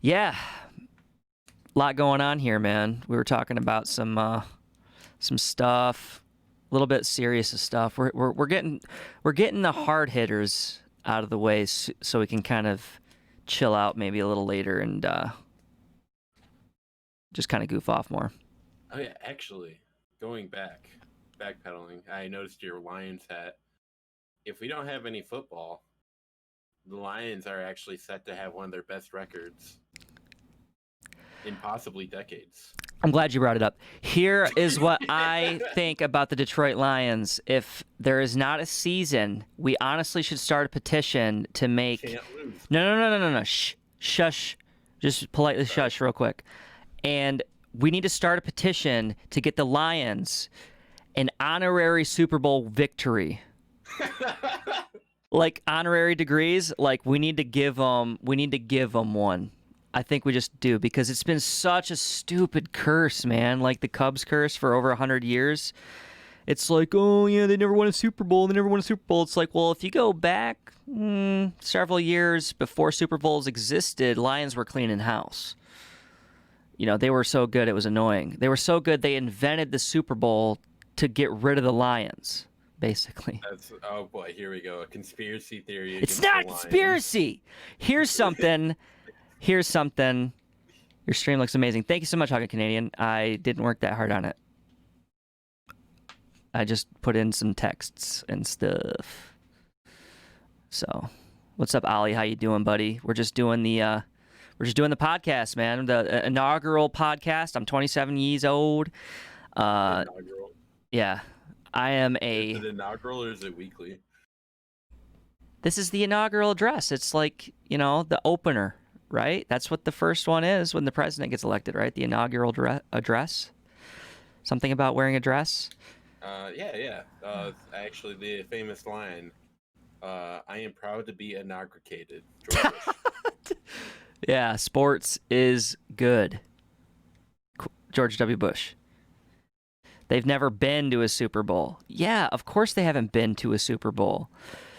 yeah, a lot going on here, man. We were talking about some stuff, a little bit serious stuff. We're getting the hard hitters out of the way so we can kind of chill out maybe a little later and just kind of goof off more. Oh yeah, actually, backpedaling, I noticed your Lions hat. If we don't have any football, the Lions are actually set to have one of their best records in possibly decades. I'm glad you brought it up. Here is what I think about the Detroit Lions. If there is not a season, we honestly should start a petition to make... Can't lose. No. Shush. Just politely shush real quick. And we need to start a petition to get the Lions an honorary Super Bowl victory. Like honorary degrees, like we need to give them one. I think we just do, because it's been such a stupid curse, man. Like the Cubs curse for over 100 years. It's like, oh yeah, they never won a Super Bowl. It's like, well, if you go back several years before Super Bowls existed, Lions were cleaning house. You know, they were so good it was annoying. They were so good they invented the Super Bowl to get rid of the Lions, basically. Oh boy, here we go. A conspiracy theory. It's not a conspiracy. Here's something. Your stream looks amazing. Thank you so much, Hog Canadian. I didn't work that hard on it. I just put in some texts and stuff. So, what's up, Ollie? How you doing, buddy? We're just doing the podcast, man. The inaugural podcast. I'm 27 years old. Inaugural. Yeah, I am Is it inaugural or is it weekly? This is the inaugural address. It's like, you know, the opener, right? That's what the first one is when the president gets elected, right? The inaugural address. Something about wearing a dress. Yeah. Actually, the famous line, I am proud to be inaugurated. George Bush. Yeah, sports is good. George W. Bush. They've never been to a Super Bowl. Yeah, of course they haven't been to a Super Bowl.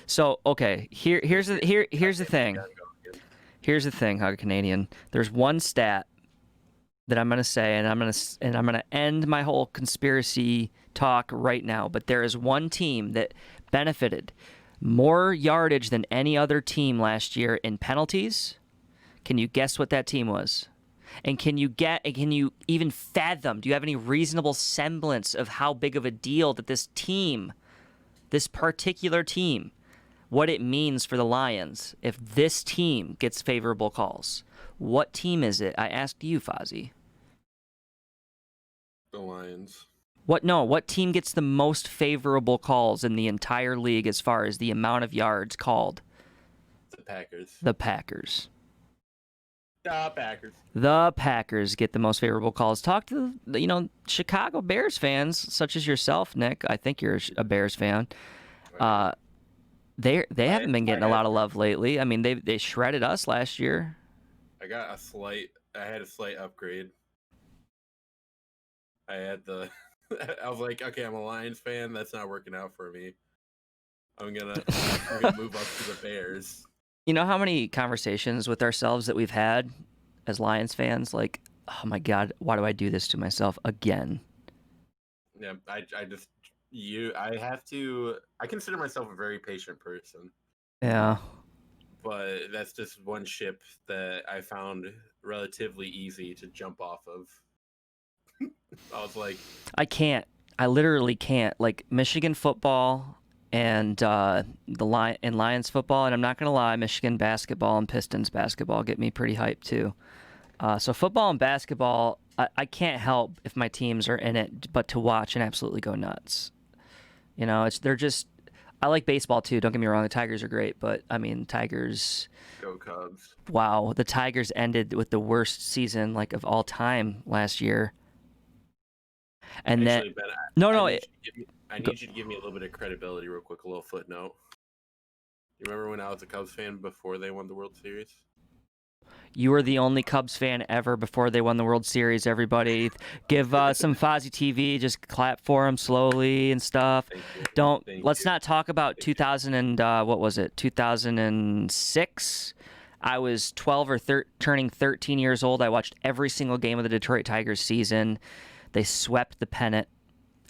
So, okay, here's the thing. Here's the thing, Hug Canadian. There's one stat that I'm going to say, and I'm going to end my whole conspiracy talk right now, but there is one team that benefited more yardage than any other team last year in penalties. Can you guess what that team was? And can you even fathom, do you have any reasonable semblance of how big of a deal that this particular team, what it means for the Lions if this team gets favorable calls? What team is it? I asked you, Fahzi. The Lions. What team gets the most favorable calls in the entire league as far as the amount of yards called? The Packers. The Packers. The Packers. The Packers get the most favorable calls. Talk to Chicago Bears fans such as yourself, Nick. I think you're a Bears fan. They haven't been getting a lot of love lately. I mean, they shredded us last year. I had a slight upgrade. I was like, okay, I'm a Lions fan. That's not working out for me. I'm gonna move up to the Bears. You know how many conversations with ourselves that we've had as Lions fans? Like, oh my God, why do I do this to myself again? Yeah, I consider myself a very patient person. Yeah. But that's just one ship that I found relatively easy to jump off of. I was like, I literally can't. Like Michigan football and Lions football, and I'm not gonna lie, Michigan basketball and Pistons basketball get me pretty hyped too. So football and basketball, I can't help if my teams are in it, but to watch and absolutely go nuts. They're just. I like baseball too. Don't get me wrong, the Tigers are great, but I mean, Tigers. Go Cubs! Wow, the Tigers ended with the worst season of all time last year. And actually, then I need you to give me a little bit of credibility, real quick. A little footnote. You remember when I was a Cubs fan before they won the World Series? You were the only Cubs fan ever before they won the World Series. Everybody, give some Fahzi TV. Just clap for him slowly and stuff. Let's not talk about 2000 and what was it? 2006. I was 12 or turning 13 years old. I watched every single game of the Detroit Tigers season. They swept the pennant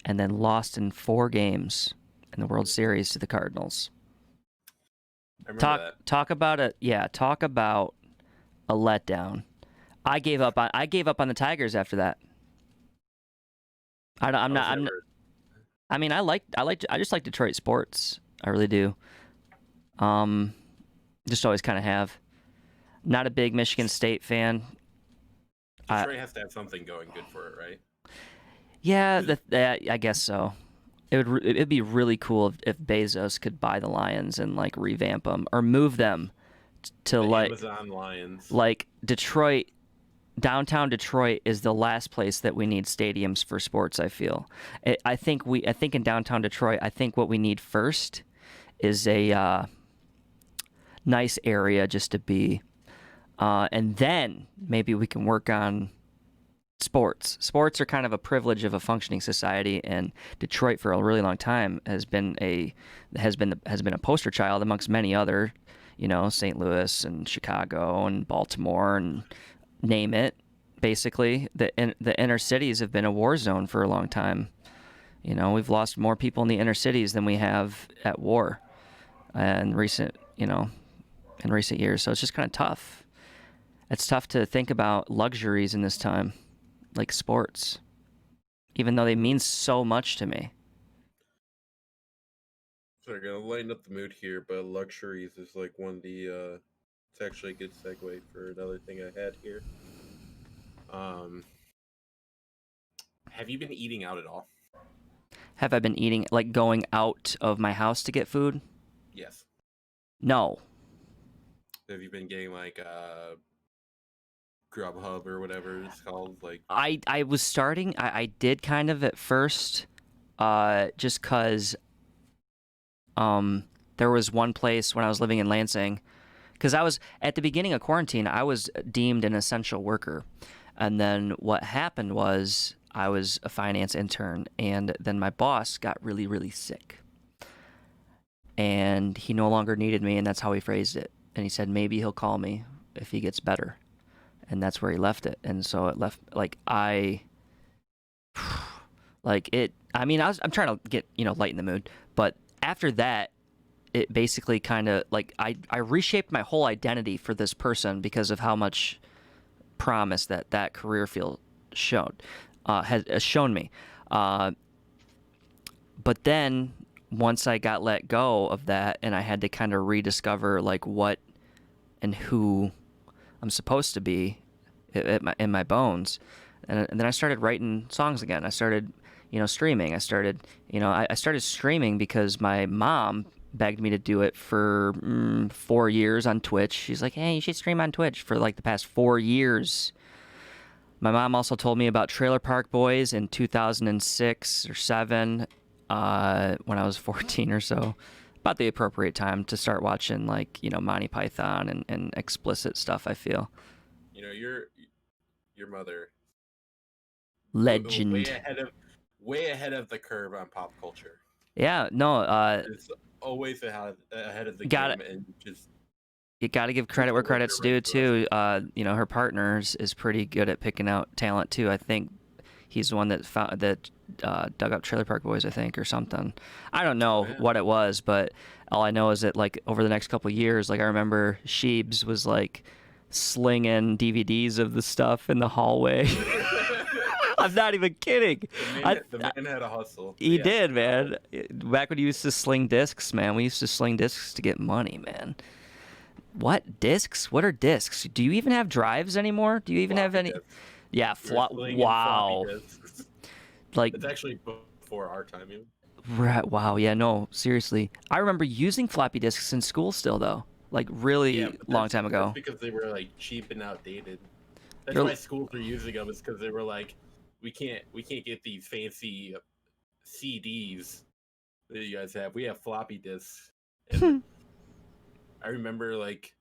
and then lost in 4 games in the World Series to the Cardinals. I remember that. Talk about a letdown. I gave up on the Tigers after that. I just like Detroit sports. I really do. Just always kind of have. Not a big Michigan State fan. Detroit has to have something going good for it, right? Yeah, I guess so. It'd be really cool if Bezos could buy the Lions and revamp them or move them to Amazon Lions. Detroit. Downtown Detroit is the last place that we need stadiums for sports. I feel. I think in downtown Detroit, I think what we need first is a nice area just to be, and then maybe we can work on sports. Sports are kind of a privilege of a functioning society, and Detroit for a really long time has been a poster child amongst many other, St. Louis and Chicago and Baltimore and name it. Basically, the inner cities have been a war zone for a long time. We've lost more people in the inner cities than we have at war, in recent years. So it's just kind of tough. It's tough to think about luxuries in this time, like sports, even though they mean so much to me. So we're gonna lighten up the mood here, but luxuries is one of the. It's actually a good segue for another thing I had here. Have you been eating out at all? Have I been eating, going out of my house to get food? Yes. No. Have you been getting Grubhub or whatever it's called? I was starting. I did kind of at first, just because. There was one place when I was living in Lansing, because I was at the beginning of quarantine. I was deemed an essential worker, and then what happened was I was a finance intern, and then my boss got really, really sick, and he no longer needed me, and that's how he phrased it. And he said maybe he'll call me if he gets better, and that's where he left it. And so it left I'm trying to get lighten the mood, but after that, it basically kind of I reshaped my whole identity for this person because of how much promise that career field has shown me. But then once I got let go of that, and I had to kind of rediscover what and who I'm supposed to be in my bones, and then I started writing songs again. I started streaming. I started, I started streaming because my mom begged me to do it for 4 years on Twitch. She's like, hey, you should stream on Twitch for like the past 4 years. My mom also told me about Trailer Park Boys in 2006 or 7 when I was 14 or so. About the appropriate time to start watching like, Monty Python and explicit stuff, I feel. Your mother Legend. way ahead of the curve on pop culture. Yeah, no, it's always ahead of the game, and just you got to give credit where credit's due too. Her partner is pretty good at picking out talent too. I think he's the one that dug up Trailer Park Boys, I think, or something. I don't know what it was, but all I know is that like over the next couple of years, like I remember Sheebs was like slinging DVDs of the stuff in the hallway. I'm not even kidding. The man had a hustle. He did, man. Back when he used to sling discs, man. We used to sling discs to get money, man. What? Discs? What are discs? Do you even have drives anymore? Do you even have any? Discs. Yeah, wow. Like, it's actually before our time, even. Right. Wow. Yeah. No. Seriously. I remember using floppy disks in school still, though. Like really long time ago. That's because they were like cheap and outdated. That's why schools were using them. Is because they were like, we can't get these fancy CDs that you guys have. We have floppy disks. And I remember like,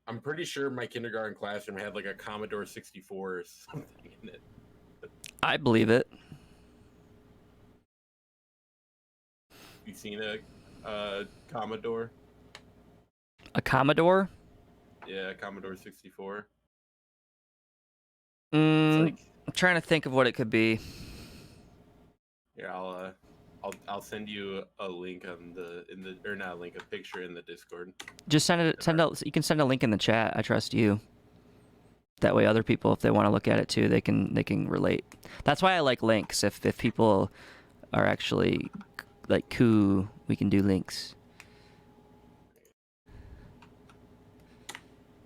I'm pretty sure my kindergarten classroom had like a Commodore 64 or something in it. I believe it. You seen a Commodore? A Commodore? Yeah, Commodore 64. I'm trying to think of what it could be. Yeah, I'll send you a link not a link, a picture in the Discord. Just you can send a link in the chat. I trust you. That way other people, if they want to look at it too, they can relate. That's why I like links. If people are actually like cool, we can do links.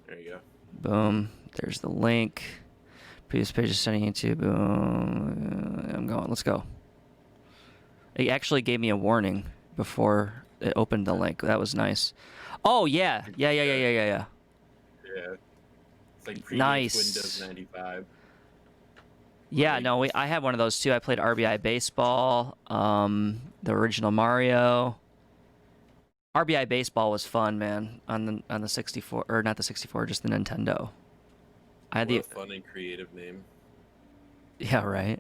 There you go. Boom. There's the link. Previous page is sending it to. Boom. I'm going. Let's go. It actually gave me a warning before it opened the link. That was nice. Oh yeah. Yeah. Yeah. It's like previous nice. Windows 95. Yeah, no, I had one of those too. I played RBI Baseball, the original Mario. RBI Baseball was fun, man, on the 64, or not the 64, just the Nintendo. What a fun and creative name. Yeah, right.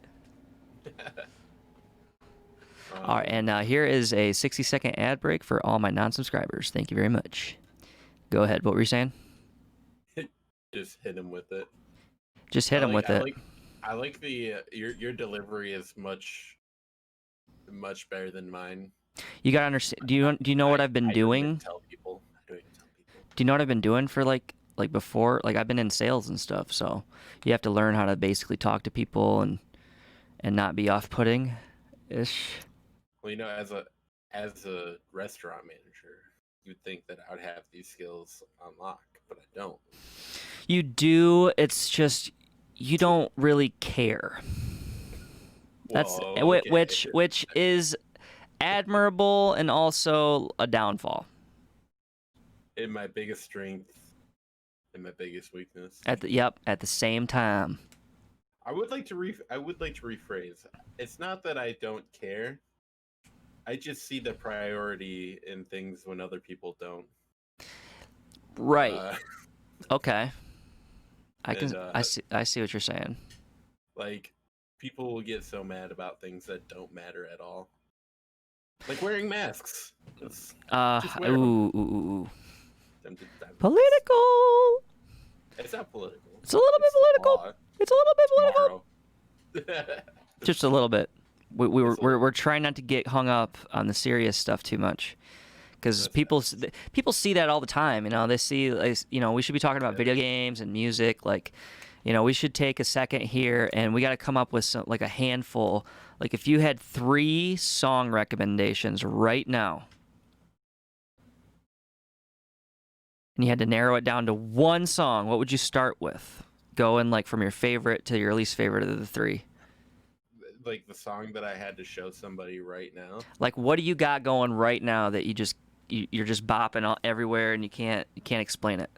All right, and here is a 60-second ad break for all my non-subscribers. Thank you very much. Go ahead. What were you saying? Just hit him with it. Just hit him with it. I like the your delivery is much better than mine. You gotta understand. Do you know what I've been doing? I don't even tell people. Do you know what I've been doing for like before? Like I've been in sales and stuff, so you have to learn how to basically talk to people and not be off-putting ish. Well, as a restaurant manager, you'd think that I would have these skills on lock, but I don't. You do. It's just you don't really care. That's which is admirable and also a downfall. In my biggest strength and my biggest weakness. At the same time. I would like to rephrase. It's not that I don't care. I just see the priority in things when other people don't. Right. Okay. I see what you're saying. Like people will get so mad about things that don't matter at all. Like wearing masks. Ooh. Political. It's not political. It's a little bit political. It's a little bit political. Just a little bit. We're trying not to get hung up on the serious stuff too much, because people see that all the time. They see, we should be talking about video games and music. Like, we should take a second here and we got to come up with some, like a handful. Like if you had 3 song recommendations right now, and you had to narrow it down to one song, what would you start with? Going like from your favorite to your least favorite of the 3. like the song that I had to show somebody right now. Like, what do you got going right now that you're just bopping all, everywhere and you can't explain it?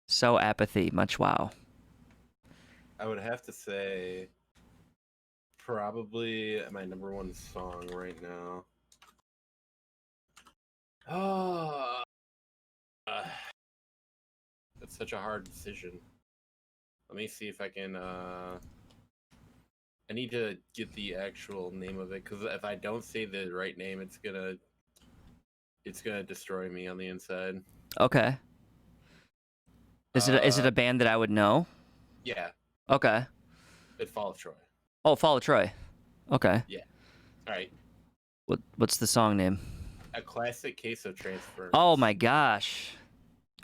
So apathy, much wow. I would have to say probably my number one song right now. Oh, that's such a hard decision. Let me see if I can. I need to get the actual name of it because if I don't say the right name, it's gonna destroy me on the inside. Okay. Is it a band that I would know? Yeah. Okay. It Fall of Troy. Oh, Fall of Troy. Okay. Yeah. All right. What's the song name? A classic case of transference. Oh my gosh.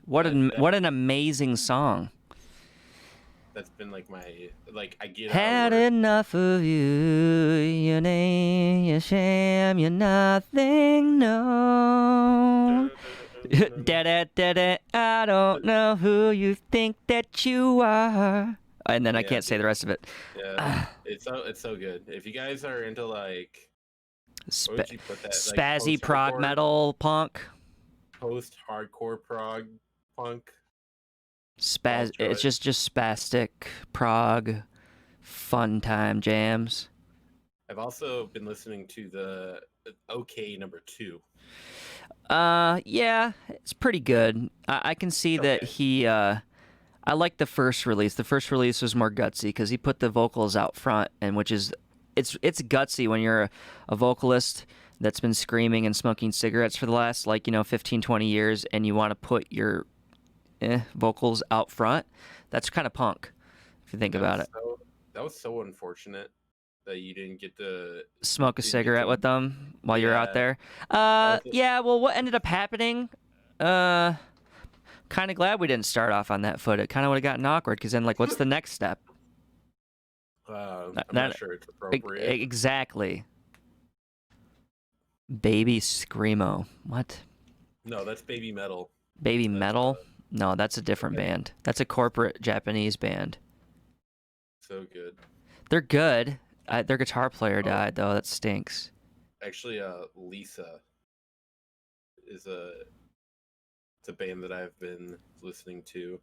What an amazing song. That's been like my I get had enough of you. Your name, your shame, you're nothing, no. I don't know who you think that you are. And then I can't say the rest of it. Yeah, it's so good. If you guys are into like, what would you put that? Spazzy prog metal punk. Post-hardcore prog punk. It's just spastic prog, fun time jams. I've also been listening to the OK number 2. Yeah, it's pretty good. I can see that he. I like the first release. The first release was more gutsy because he put the vocals out front, and which is, it's gutsy when you're a vocalist that's been screaming and smoking cigarettes for the last 15, 20 years, and you want to put your vocals out front. That's kind of punk, if you think about it. That was so unfortunate that you didn't get to smoke a cigarette with them while you're out there. Yeah, well, what ended up happening, kind of glad we didn't start off on that foot. It kind of would have gotten awkward, because then, what's the next step? I'm not sure it's appropriate. Exactly. Baby Screamo. What? No, that's Baby Metal. Baby Metal? No, that's a different band. That's a corporate Japanese band. So good. They're good. Their guitar player died, though. That stinks. Actually, Lisa is it's a band that I've been listening to.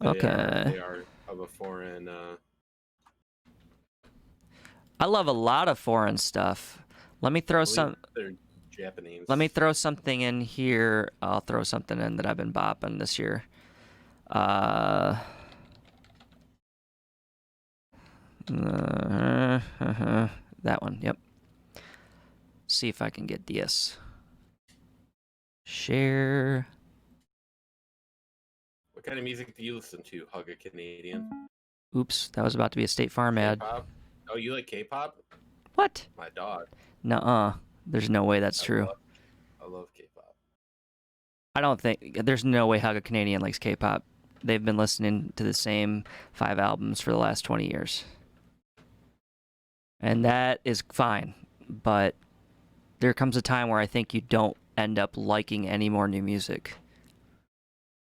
They are of a foreign. I love a lot of foreign stuff. Let me throw They're Japanese. Let me throw something in here. I'll throw something in that I've been bopping this year. That one. Yep. See if I can get this. Share. What kind of music do you listen to, Hug a Canadian? Oops, that was about to be a State Farm ad. K-pop? Oh, you like K-pop? What? My dog. Nuh-uh. There's no way that's true. I love K-pop. I don't think... There's no way Hug a Canadian likes K-pop. They've been listening to the same 5 albums for the last 20 years. And that is fine. But there comes a time where I think you don't end up liking any more new music.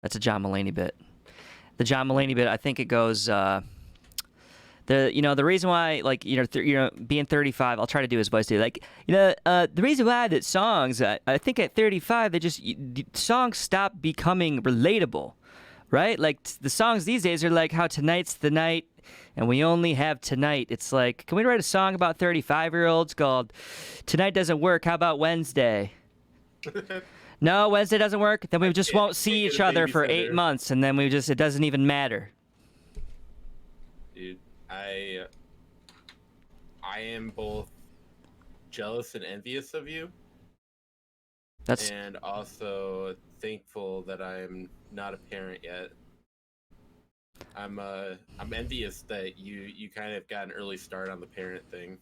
That's a John Mulaney bit. The John Mulaney bit, I think it goes... The reason why, being 35, I'll try to do his voice too. The reason why that songs, I think at 35, songs stop becoming relatable, right? Like, the songs these days are like how tonight's the night and we only have tonight. It's like, can we write a song about 35-year-olds called Tonight Doesn't Work? How about Wednesday? No, Wednesday doesn't work? Then we just won't see each other for 8 months, and then it doesn't even matter. Dude. I am both jealous and envious of you. And also thankful that I'm not a parent yet. I'm envious that you kind of got an early start on the parent thing.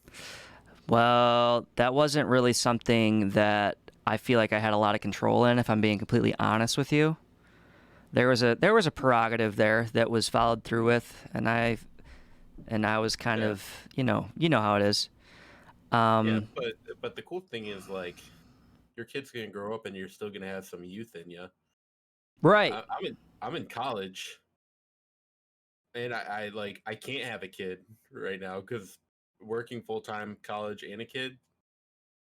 Well, that wasn't really something that I feel like I had a lot of control in, if I'm being completely honest with you. There was a prerogative there that was followed through with, and I was kind of, you know how it is. But the cool thing is, your kid's gonna grow up and you're still gonna have some youth in you. Right. I'm in college, And I can't have a kid right now because working full time, college, and a kid.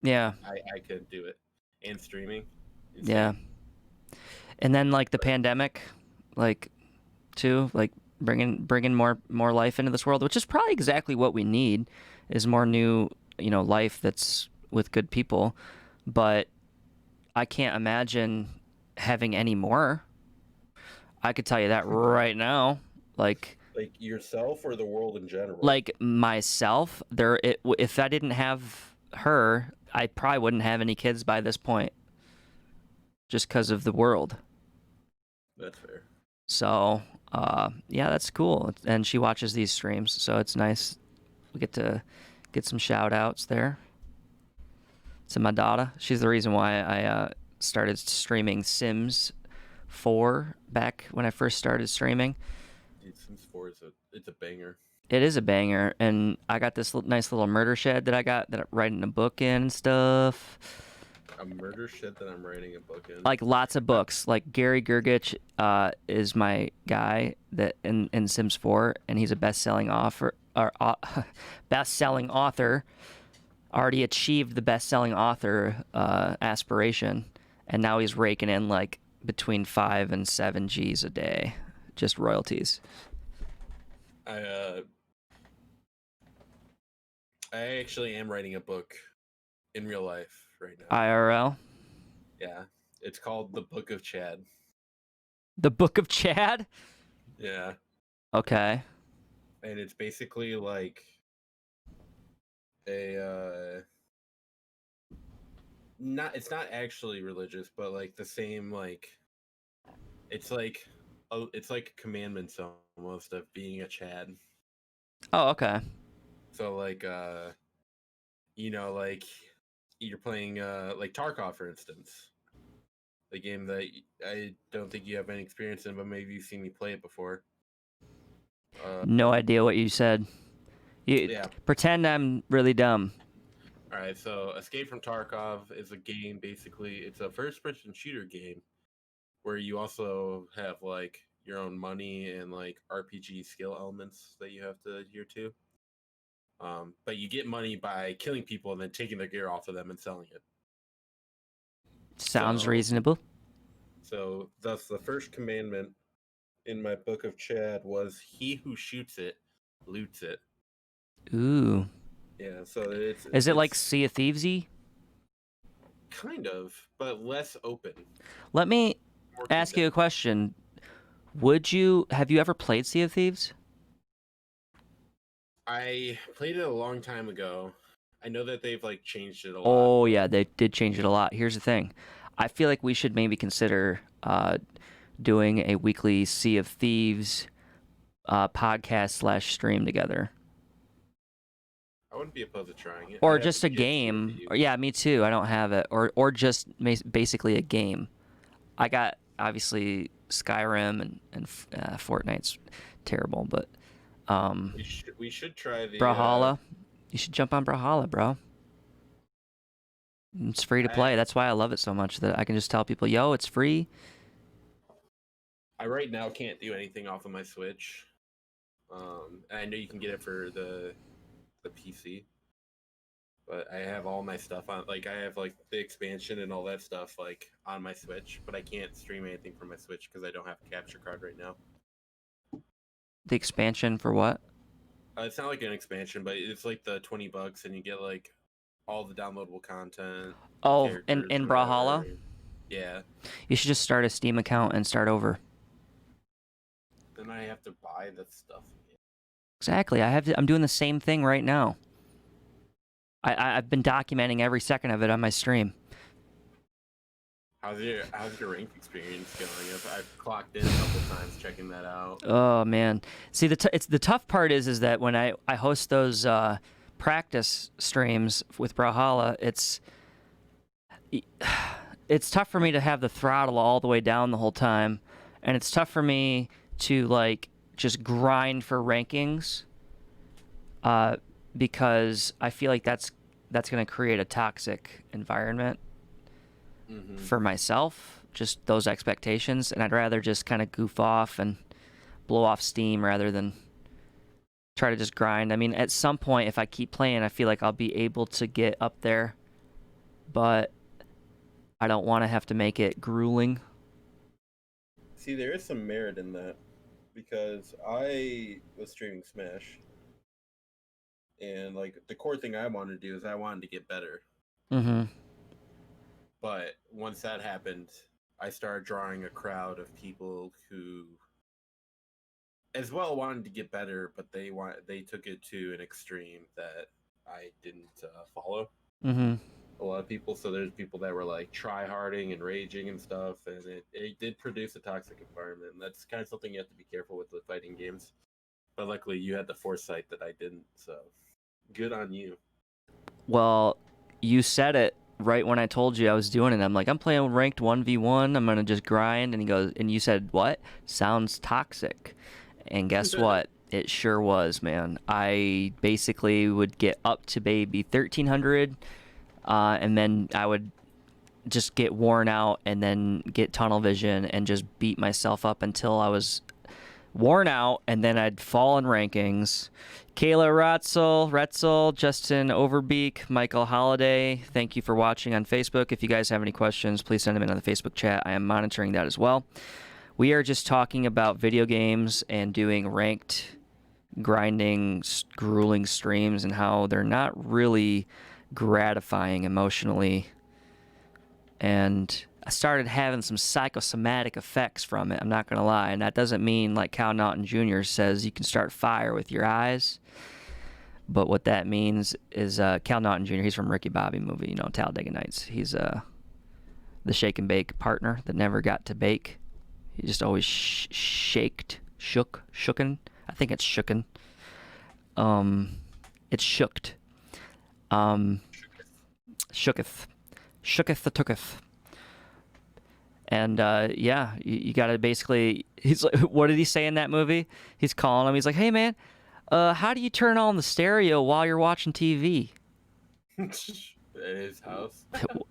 Yeah. I couldn't do it, and streaming. Insane. Yeah. And then like the pandemic, like too, like bringing more life into this world, which is probably exactly what we need, is more new, life that's with good people. But I can't imagine having any more. I could tell you that right now. Like yourself or the world in general. Like myself, if I didn't have her, I probably wouldn't have any kids by this point, just because of the world. That's fair. So, yeah, that's cool. And she watches these streams, so it's nice. We get to get some shout outs there to my daughter. She's the reason why I started streaming Sims 4 back when I first started streaming. Dude, Sims 4 it's a banger. It is a banger, and I got this nice little murder shed that I'm writing a book in and stuff. A murder shed that I'm writing a book in. Like lots of books. Like Gary Gergich is my guy that in Sims 4, and he's a best-selling author. Already achieved the best-selling author aspiration, and now he's raking in like between 5 and 7 G's a day, just royalties. I actually am writing a book in real life right now. IRL? Yeah. It's called The Book of Chad. The Book of Chad? Yeah. Okay. And it's basically like it's not actually religious, but like the same it's like commandments almost of being a Chad. Oh, okay. So like like you're playing like Tarkov, for instance, the game that I don't think you have any experience in, but maybe you've seen me play it before. No idea what you said. Yeah. Pretend I'm really dumb. All right, so Escape from Tarkov is a game. Basically, it's a first-person shooter game where you also have like your own money and like RPG skill elements that you have to adhere to. But you get money by killing people and then taking their gear off of them and selling it. Sounds reasonable. So, thus, the first commandment in my Book of Chad was, "He who shoots it, loots it." Ooh. Yeah, so Is it like Sea of Thievesy? Kind of, but less open. Let me ask you a question. Have you ever played Sea of Thieves? I played it a long time ago. I know that they've like changed it a lot. Oh yeah, they did change it a lot. Here's the thing. I feel like we should maybe consider doing a weekly Sea of Thieves podcast / stream together. I wouldn't be opposed to trying it. Or just a game. Yeah, me too. I don't have it. Or just basically a game. I got obviously Skyrim and Fortnite's terrible, but we should try the Brawlhalla. You should jump on Brawlhalla, bro. It's free to play. That's why I love it so much, that I can just tell people, yo, it's free. I right now can't do anything off of my Switch. And I know you can get it for the PC, but I have all my stuff on. Like I have like the expansion and all that stuff like on my Switch, but I can't stream anything from my Switch because I don't have a capture card right now. The expansion for what? It's not like an expansion, but it's like the $20, and you get like all the downloadable content. Oh, in Brawlhalla? Yeah. You should just start a Steam account and start over. Then I have to buy the stuff again. Exactly. I'm doing the same thing right now. I've been documenting every second of it on my stream. How's your rank experience going? I've clocked in a couple times checking that out. Oh man, see the tough part is that when I host those practice streams with Brawlhalla, it's tough for me to have the throttle all the way down the whole time, and it's tough for me to like just grind for rankings, because I feel like that's going to create a toxic environment for myself, just those expectations, and I'd rather just kind of goof off and blow off steam rather than try to just grind. I mean, at some point, if I keep playing, I feel like I'll be able to get up there, but I don't want to have to make it grueling. See, there is some merit in that, because I was streaming Smash, and like the core thing I wanted to do is I wanted to get better. Mm-hmm. But once that happened, I started drawing a crowd of people who as well wanted to get better, but they took it to an extreme that I didn't follow. Mm-hmm. A lot of people, so there's people that were like try-harding and raging and stuff, and it did produce a toxic environment, and that's kind of something you have to be careful with fighting games. But luckily you had the foresight that I didn't, so good on you. Well, you said it right when I told you I was doing it. I'm like, I'm playing ranked 1v1, I'm gonna just grind, and you said, what? Sounds toxic. And guess what? It sure was, man. I basically would get up to maybe 1300, and then I would just get worn out and then get tunnel vision and just beat myself up until I was worn out, and then I'd fall in rankings. Kayla Retzel, Justin Overbeek, Michael Holiday, thank you for watching on Facebook. If you guys have any questions, please send them in on the Facebook chat. I am monitoring that as well. We are just talking about video games and doing ranked, grinding, grueling streams and how they're not really gratifying emotionally. And I started having some psychosomatic effects from it, I'm not going to lie. And that doesn't mean, like Cal Naughton Jr. says, you can start fire with your eyes. But what that means is Cal Naughton Jr., he's from Ricky Bobby movie, Talladega Nights. He's the shake and bake partner that never got to bake. He just always shooken. I think it's shooken. It's shooked. Shooketh the tooketh. And yeah, you gotta basically. He's like, what did he say in that movie? He's calling him. He's like, "Hey man, how do you turn on the stereo while you're watching TV?" At his house.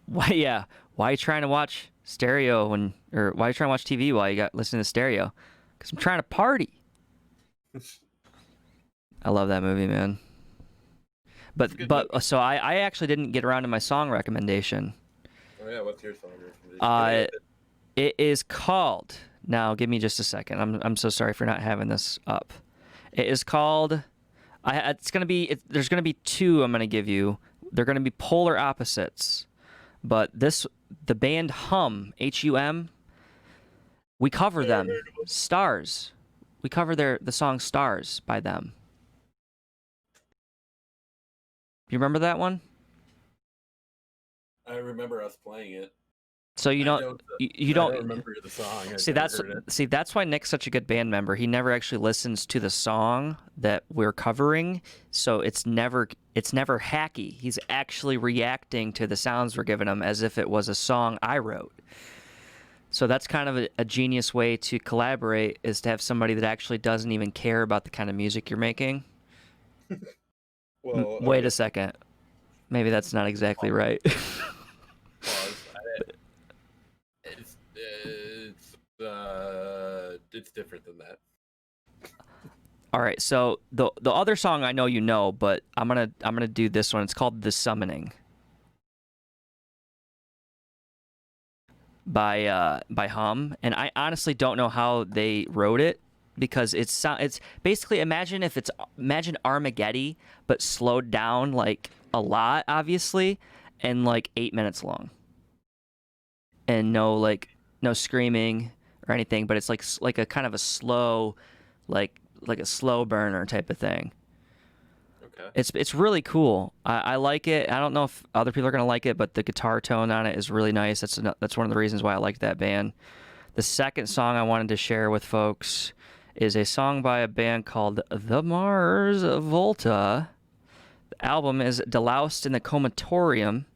Why? Yeah. Why are you trying to watch stereo or why are you trying to watch TV while you got listening to stereo? Because I'm trying to party. I love that movie, man. But so I actually didn't get around to my song recommendation. Oh yeah, what's your song recommendation? It is called. Now, give me just a second. I'm so sorry for not having this up. It is called. There's gonna be two. I'm gonna give you. They're gonna be polar opposites. But the band Hum, H-U-M. We cover them. Stars. We cover the song "Stars" by them. You remember that one? I remember us playing it. So you don't remember the song. That's why Nick's such a good band member. He never actually listens to the song that we're covering, so it's never hacky. He's actually reacting to the sounds we're giving him as if it was a song I wrote. So that's kind of a genius way to collaborate, is to have somebody that actually doesn't even care about the kind of music you're making. Well, wait a second. Maybe that's not exactly right. It's different than that. All right, so the other song I know you know, but I'm gonna do this one. It's called "The Summoning" by Hum, and I honestly don't know how they wrote it, because it's basically imagine Armageddon but slowed down like a lot, obviously, and like 8 minutes long, and no screaming or anything, but it's like a kind of a slow, like a slow burner type of thing. Okay. It's really cool. I like it. I don't know if other people are gonna like it, but the guitar tone on it is really nice. That's one of the reasons why I like that band. The second song I wanted to share with folks is a song by a band called The Mars Volta. The album is Deloused in the Comatorium,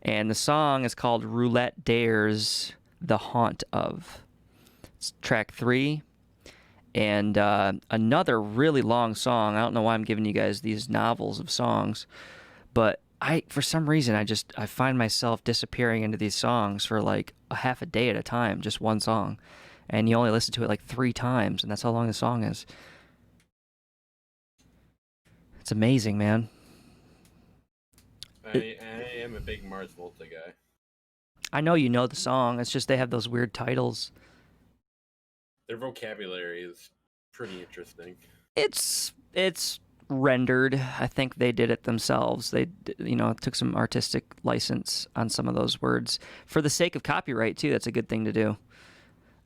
and the song is called Roulette Dares, The Haunt Of. It's track 3, and another really long song. I don't know why I'm giving you guys these novels of songs, but for some reason I find myself disappearing into these songs for like a half a day at a time, just one song. and you only listen to it like 3 times, and that's how long the song is. It's amazing, man. I am a big Mars Volta guy. I know you know the song. It's just they have those weird titles. Their vocabulary is pretty interesting. It's rendered. I think they did it themselves. They, took some artistic license on some of those words for the sake of copyright too. That's a good thing to do.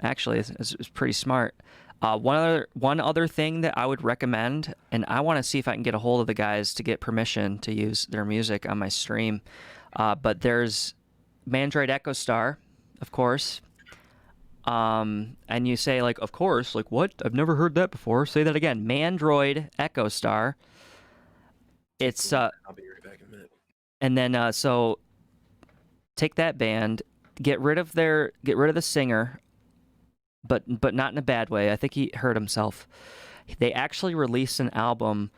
Actually, it's pretty smart. One other thing that I would recommend, and I want to see if I can get a hold of the guys to get permission to use their music on my stream. But there's Mandroid Echo Star, of course. And you say, like, of course, like, what? I've never heard that before. Say that again. Mandroid Echo Star. It's I'll be right back in a minute. And then so take that band, get rid of the singer, but not in a bad way. I think he hurt himself. They actually released an album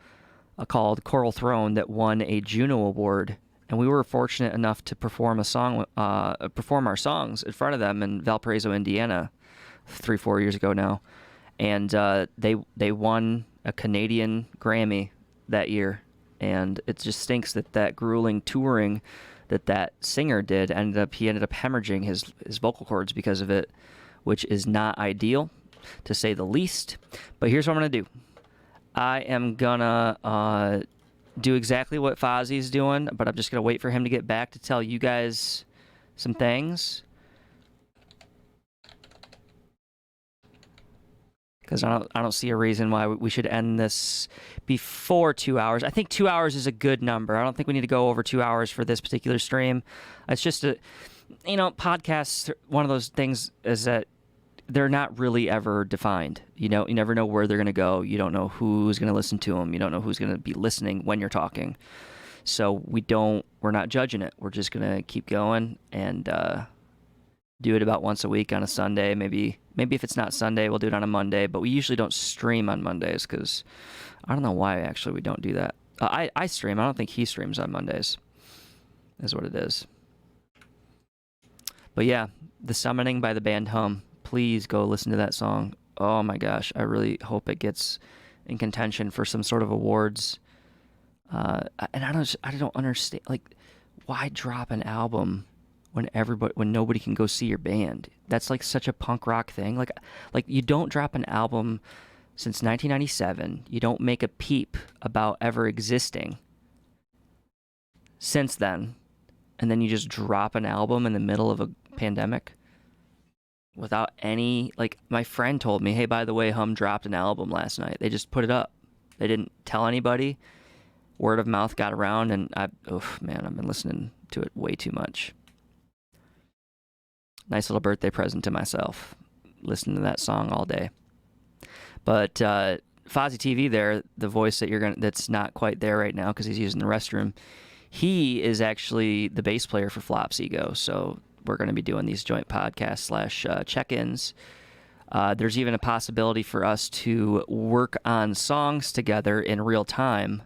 called Coral Throne that won a Juno Award, and we were fortunate enough to perform our songs in front of them in Valparaiso, Indiana, 3-4 years ago now, and they won a Canadian Grammy that year, and it just stinks that grueling touring that singer did ended up hemorrhaging his vocal cords because of it, which is not ideal, to say the least. But here's what I'm going to do. I am going to do exactly what Fahzi's doing, but I'm just going to wait for him to get back to tell you guys some things. Because I don't see a reason why we should end this before 2 hours. I think 2 hours is a good number. I don't think we need to go over 2 hours for this particular stream. It's just podcasts, one of those things is that they're not really ever defined. You never know where they're going to go. You don't know who's going to listen to them. You don't know who's going to be listening when you're talking. So we're not judging it. We're just going to keep going and do it about once a week on a Sunday. Maybe if it's not Sunday, we'll do it on a Monday, but we usually don't stream on Mondays because I don't know why actually we don't do that. I stream. I don't think he streams on Mondays, is what it is. But yeah, The Summoning by the band Hum. Please go listen to that song. Oh my gosh, I really hope it gets in contention for some sort of awards. And I don't understand, like, why drop an album when nobody can go see your band? That's like such a punk rock thing. Like you don't drop an album since 1997. You don't make a peep about ever existing since then, and then you just drop an album in the middle of a pandemic without any, like, my friend told me, hey, by the way, Hum dropped an album last night. They just put it up. They didn't tell anybody. Word of mouth got around, and I've been listening to it way too much. Nice little birthday present to myself, listening to that song all day. But Fahzi TV there, the voice that's not quite there right now because he's using the restroom, he is actually the bass player for Flops Ego, so we're going to be doing these joint podcasts / check-ins. There's even a possibility for us to work on songs together in real time,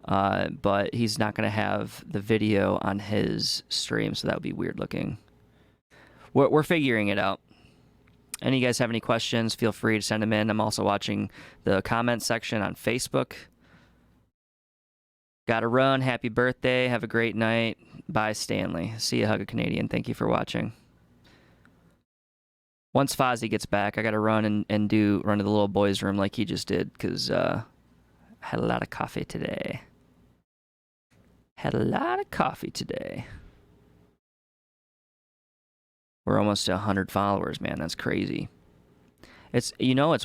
but he's not going to have the video on his stream, so that would be weird looking. We're figuring it out. Any of you guys have any questions, feel free to send them in. I'm also watching the comment section on Facebook. Gotta run. Happy birthday. Have a great night. Bye, Stanley. See you, Hug a Canadian. Thank you for watching. Once Fahzi gets back, I gotta run and run to the little boys' room like he just did, because I had a lot of coffee today. We're almost to 100 followers, man. That's crazy. It's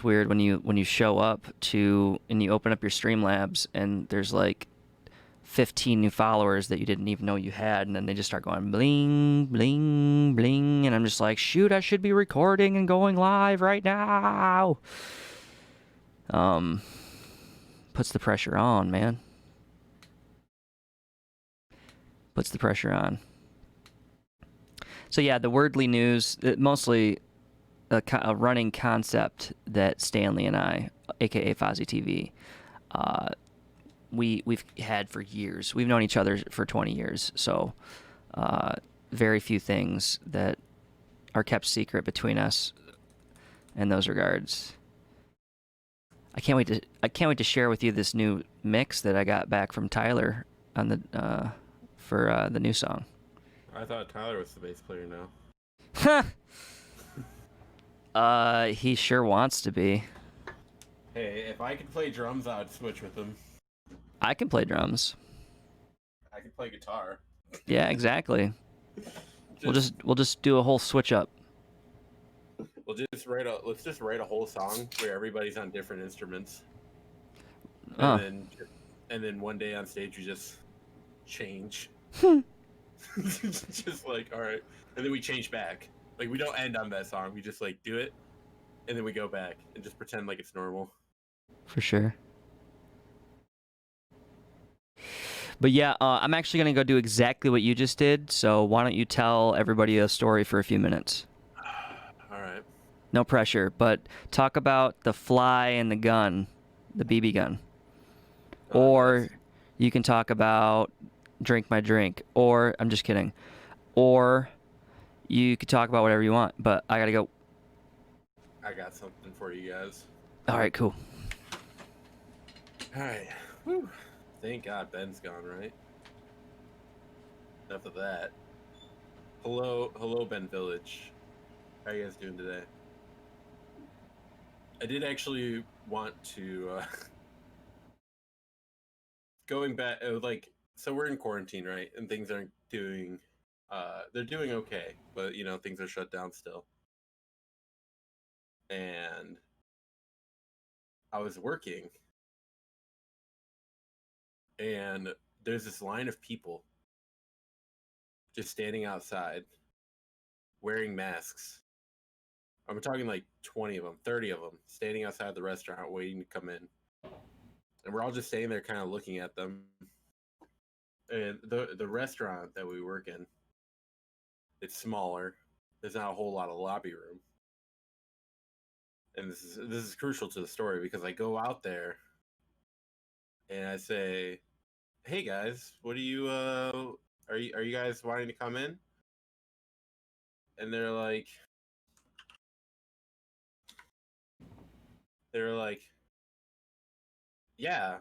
weird when you show up and you open up your Streamlabs and there's like 15 new followers that you didn't even know you had, and then they just start going bling, bling, bling, and I'm just like, shoot, I should be recording and going live right now. Puts the pressure on, man. Puts the pressure on. So yeah, the Wordly News, mostly a running concept that Stanley and I, aka Fahzi TV, we've had for years. We've known each other for 20 years, so very few things that are kept secret between us. in those regards. I can't wait to share with you this new mix that I got back from Tyler on the for the new song. I thought Tyler was the bass player now. He sure wants to be. Hey, if I could play drums, I would switch with him. I can play drums. I can play guitar. Yeah, exactly. We'll just do a whole switch up. Let's just write a whole song where everybody's on different instruments. And then one day on stage you just change. Just like, all right. And then we change back. Like, we don't end on that song. We just like do it and then we go back and just pretend like it's normal. For sure. But yeah, I'm actually going to go do exactly what you just did. So why don't you tell everybody a story for a few minutes? All right. No pressure, but talk about the fly and the gun, the BB gun. Or you can talk about drink my drink. Or, I'm just kidding. Or you could talk about whatever you want, but I got to go. I got something for you guys. All right, cool. All right. Whew. Thank God Ben's gone, right? Enough of that. Hello, Ben Village. How are you guys doing today? I did actually want to, going back, so we're in quarantine, right? And things aren't doing, they're doing okay, but, things are shut down still. And I was working, and there's this line of people just standing outside wearing masks. I'm talking like 20 of them, 30 of them, standing outside the restaurant waiting to come in. And we're all just standing there kind of looking at them. And the restaurant that we work in, it's smaller. There's not a whole lot of lobby room. And this is crucial to the story because I go out there and I say, "Hey guys, what are you guys wanting to come in?" And they're like, "Yeah.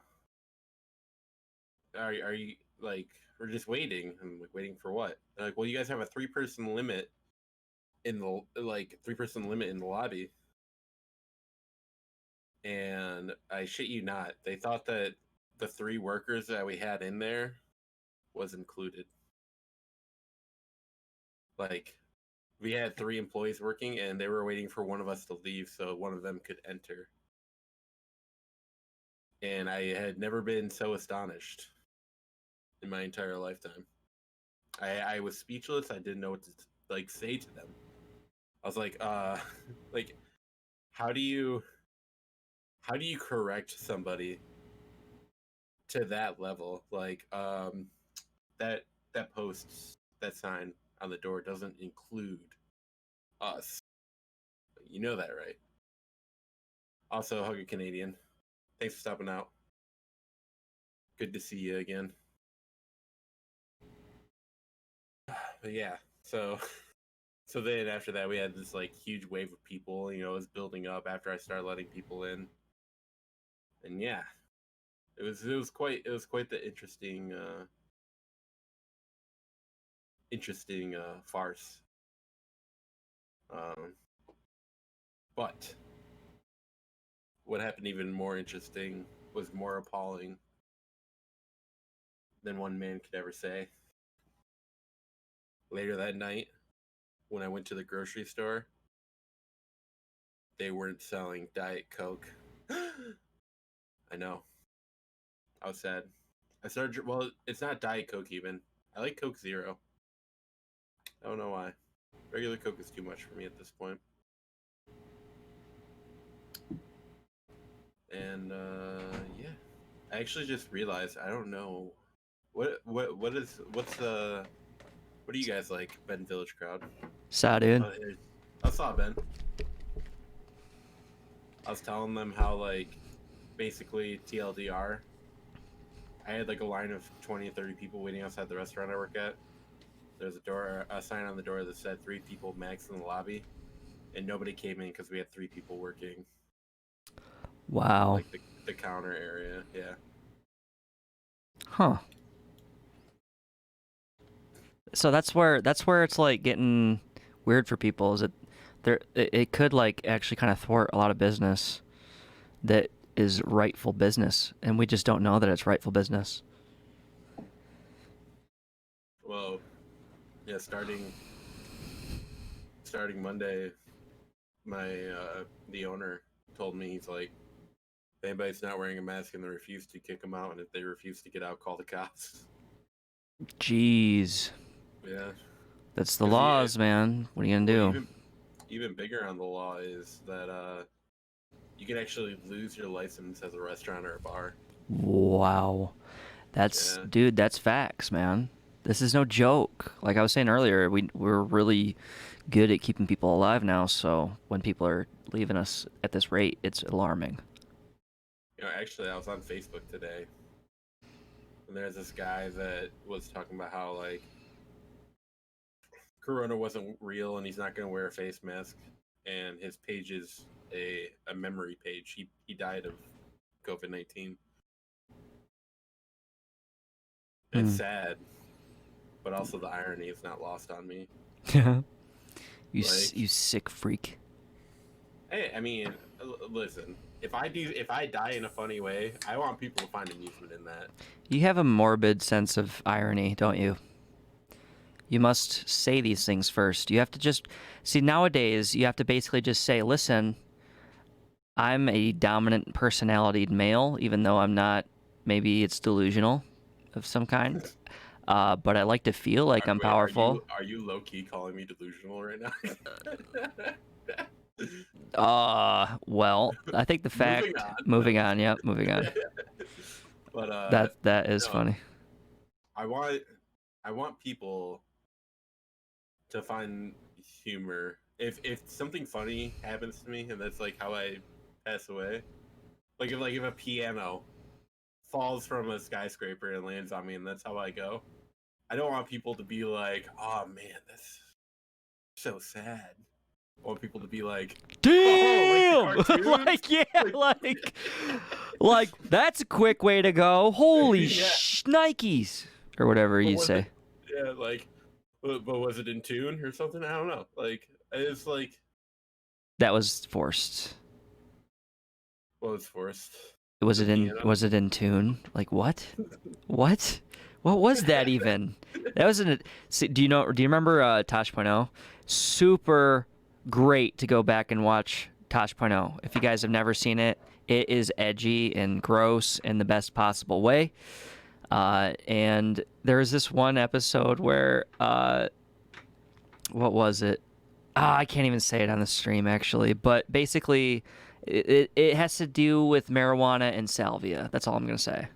Are you like, we're just waiting." I'm like, "Waiting for what?" They're like, "Well, you guys have a three-person limit in the lobby." And I shit you not, they thought that the 3 workers that we had in there was included. Like, we had 3 employees working and they were waiting for one of us to leave so one of them could enter. And I had never been so astonished in my entire lifetime. I was speechless. I didn't know what to say to them. I was like, like, how do you correct somebody to that level? Like, that sign on the door doesn't include us. You know that, right? Also, hug a Canadian. Thanks for stopping out. Good to see you again. But yeah, so then after that we had this like huge wave of people, it was building up after I started letting people in. And yeah, it was quite the interesting farce. But what happened even more interesting was more appalling than one man could ever say. Later that night, when I went to the grocery store, they weren't selling Diet Coke. I know. I was sad. Well, it's not Diet Coke even. I like Coke Zero. I don't know why. Regular Coke is too much for me at this point. And yeah, I actually just realized I don't know what do you guys like, Ben Village crowd? Saw, dude. I saw Ben. I was telling them how like basically TLDR. I had like a line of 20 or 30 people waiting outside the restaurant I work at. There's a sign on the door that said 3 people max in the lobby. and nobody came in because we had 3 people working. Wow. Like the counter area, yeah. Huh. So that's where it's like getting weird for people. Is it could like actually kind of thwart a lot of business that is rightful business, and we just don't know that it's rightful business. Well, yeah, starting Monday, the owner told me, he's like, if anybody's not wearing a mask and they refuse to, kick them out, and if they refuse to get out, call the cops. Jeez. Yeah. That's the laws, man. What are you gonna do? Even bigger on the law is that you can actually lose your license as a restaurant or a bar. Wow. Dude, that's facts, man. This is no joke. Like I was saying earlier, we're really good at keeping people alive now, so when people are leaving us at this rate, it's alarming. Actually, I was on Facebook today, and there's this guy that was talking about how, like, Corona wasn't real and he's not going to wear a face mask, and his page is a memory page. He died of COVID-19. It's sad, but also the irony is not lost on me. You sick freak. Hey, I mean, listen. If I die in a funny way, I want people to find amusement in that. You have a morbid sense of irony, don't you? You must say these things first. You have to just see, nowadays you have to basically just say, listen, I'm a dominant personality male, even though I'm not. Maybe it's delusional of some kind. But I like to feel like I'm powerful. Are you low-key calling me delusional right now? Well, I think the fact... Moving on, yep, moving on. But that is funny. I want people to find humor. If something funny happens to me and that's like how I pass away, like if a piano falls from a skyscraper and lands on me and that's how I go, I don't want people to be like, oh man, that's so sad. I want people to be like, damn, like yeah, like that's a quick way to go. Holy Nikes, or whatever you say. Yeah, like, but was it in tune or something? I don't know. Like, it's like that was forced. What was forced? Was it in tune? Like what? What was that even? That wasn't. Do you remember Tosh.0? Super great to go back and watch Tosh.0. If you guys have never seen it, it is edgy and gross in the best possible way. And there was this one episode where what was it? I can't even say it on the stream actually, but basically it has to do with marijuana and salvia. That's all I'm gonna say.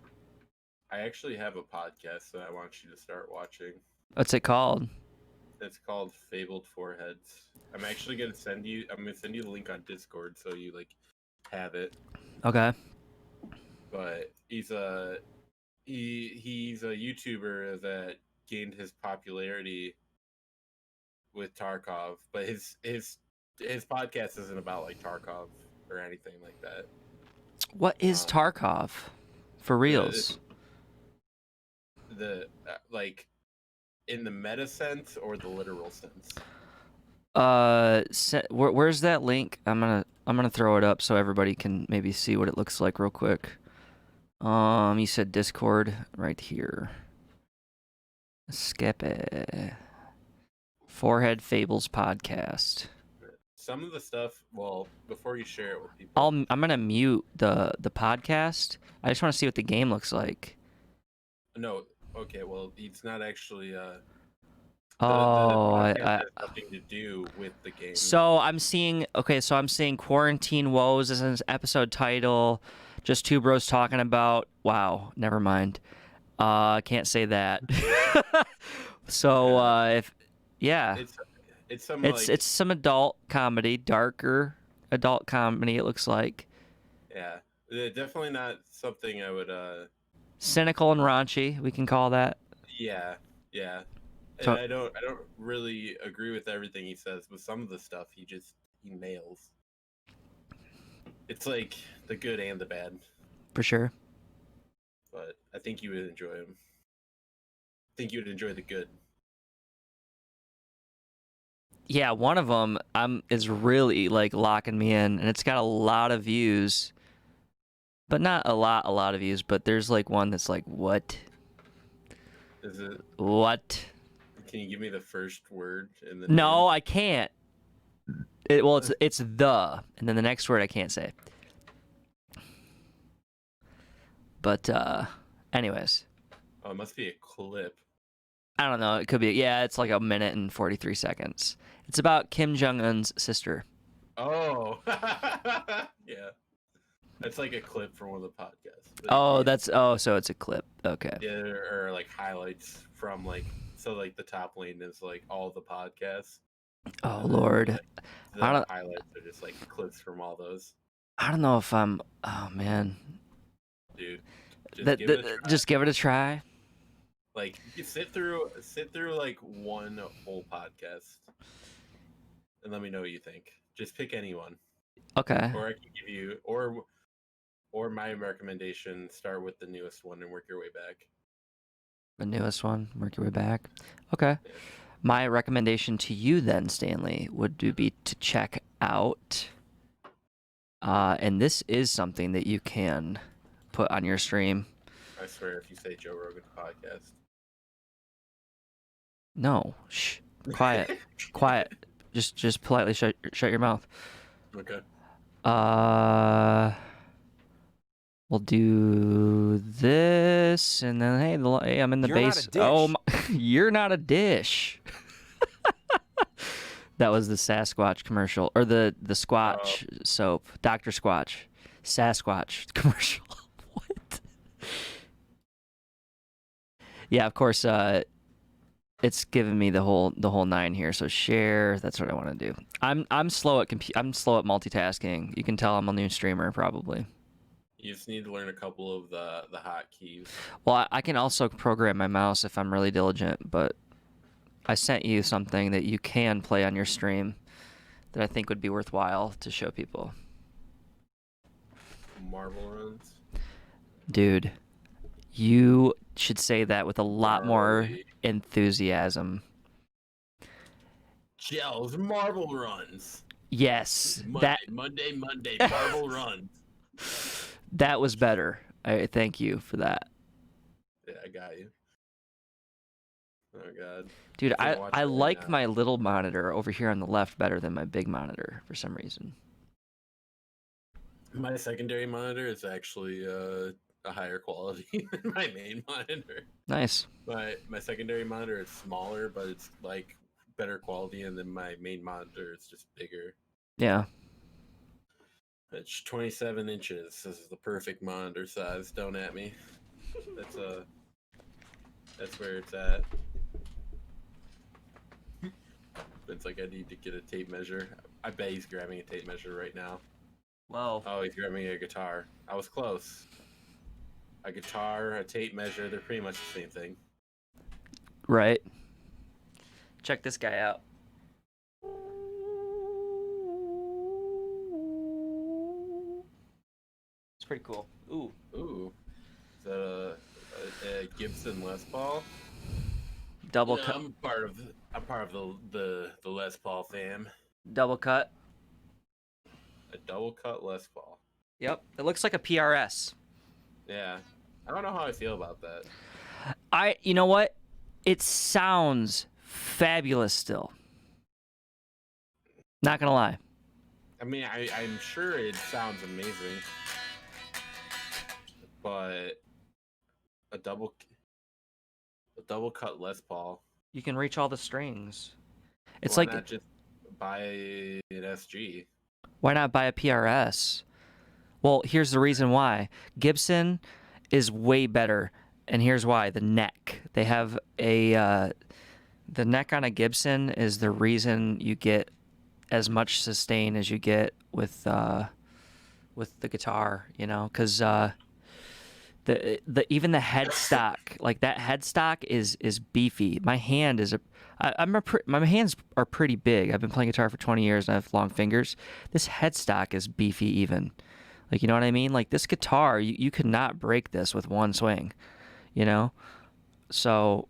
I actually have a podcast that I want you to start watching. What's it called? It's called Fabled Foreheads. I'm gonna send you the link on Discord so you like have it. Okay. But he's a YouTuber that gained his popularity with Tarkov, but his podcast isn't about like Tarkov or anything like that. What is Tarkov? For reals? The like in the meta sense or the literal sense? Where's that link? I'm gonna throw it up so everybody can maybe see what it looks like real quick. You said Discord right here. Skip it. Forehead Fables podcast. Some of the stuff. Well, before you share it with people, I'm gonna mute the podcast. I just want to see what the game looks like. No. Okay. Well, it's not actually. The podcast has nothing to do with the game. So I'm seeing Quarantine Woes as an episode title. Just two bros talking about. Wow, never mind. Can't say that. So it's some adult comedy, darker adult comedy. It looks like. Yeah, definitely not something I would. Cynical and raunchy, we can call that. Yeah. And I don't really agree with everything he says, but some of the stuff he just he nails. It's like the good and the bad. For sure. But I think you would enjoy him. I think you would enjoy the good. Yeah, one of them is really like locking me in, and it's got a lot of views, but not a lot of views. But there's like one that's like, what? Is it? What? Can you give me the first word in the? No, name? I can't. It's the, and then the next word I can't say. But anyways. Oh, it must be a clip. I don't know. It could be. Yeah, it's like 1 minute and 43 seconds. It's about Kim Jong-un's sister. Oh, yeah. It's like a clip from one of the podcasts. So it's a clip. Okay. Yeah, or like highlights from like, so like the top lane is like all the podcasts. Oh Lord. Like, the highlights are just like clips from all those. I don't know if I'm. Oh man. Dude, just give it a try. Like you sit through like one whole podcast, and let me know what you think. Just pick anyone. Okay. Or I can give you, or my recommendation: start with the newest one and work your way back. The newest one, work your way back. Okay. Yeah. My recommendation to you then, Stanley, would be to check out. And this is something that you can put on your stream. I swear, if you say Joe Rogan's podcast. No, shh, quiet, quiet. Just politely shut your mouth. Okay. We'll do this, and then hey, I'm in the base. Oh, you're not a dish. That was the Sasquatch commercial, or the Squatch soap, Dr. Squatch, Sasquatch commercial. What? Yeah, of course. It's giving me the whole 9 here. So share. That's what I want to do. I'm slow at multitasking. You can tell I'm a new streamer probably. You just need to learn a couple of the hotkeys. Well, I can also program my mouse if I'm really diligent, but I sent you something that you can play on your stream that I think would be worthwhile to show people. Marble runs? Dude, you should say that with a lot more enthusiasm. Gels, marble runs. Yes. Monday, marble runs. That was better. I thank you for that. Yeah, I got you. Oh god. Dude, I like my little monitor over here on the left better than my big monitor for some reason. My secondary monitor is actually a higher quality than my main monitor. Nice. My secondary monitor is smaller, but it's like better quality, and then my main monitor is just bigger. Yeah. It's 27 inches. This is the perfect monitor size. Don't at me. That's where it's at. It's like I need to get a tape measure. I bet he's grabbing a tape measure right now. Whoa. Oh, he's grabbing a guitar. I was close. A guitar, a tape measure, they're pretty much the same thing. Right. Check this guy out. It's pretty cool. Ooh. Is that a Gibson Les Paul? Double cut. I'm part of the Les Paul fam. Double cut. A double cut Les Paul. Yep. It looks like a PRS. Yeah. I don't know how I feel about that. You know what? It sounds fabulous still. Not gonna lie. I mean, I'm sure it sounds amazing, but a double cut Les Paul. You can reach all the strings. It's Why like not just buy an SG? Why not buy a PRS? Well, here's the reason why. Gibson is way better, and here's why. The neck. They have the neck on a Gibson is the reason you get as much sustain as you get with the guitar, you know, because The even the headstock, like that headstock is beefy. My hand is my hands are pretty big. I've been playing guitar for 20 years and I have long fingers. This headstock is beefy even. Like, you know what I mean? Like this guitar, you could not break this with one swing, you know? So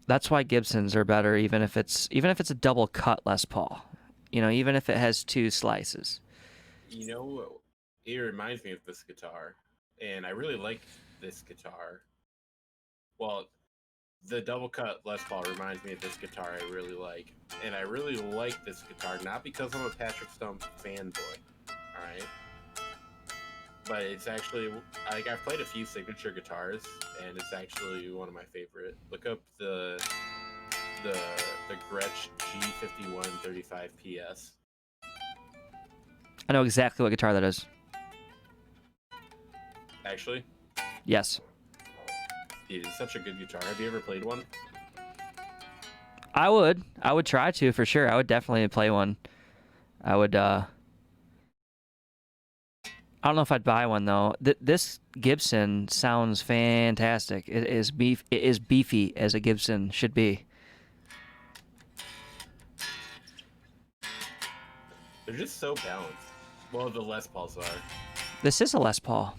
that's why Gibsons are better even if it's a double cut Les Paul. You know, even if it has two slices. You know, it reminds me of this guitar, and I really like this guitar. Well, the double cut Les Paul reminds me of this guitar I really like. And I really like this guitar, not because I'm a Patrick Stump fanboy, alright? But it's actually, like, I've played a few signature guitars, and it's actually one of my favorite. Look up the Gretsch G51 35 PS. I know exactly what guitar that is. Actually? Yes. It is such a good guitar. Have you ever played one? I would try to, for sure. I would definitely play one. I would, I don't know if I'd buy one though. This Gibson sounds fantastic. It is beefy as a Gibson should be. They're just so balanced. Well, the Les Pauls are. This is a Les Paul.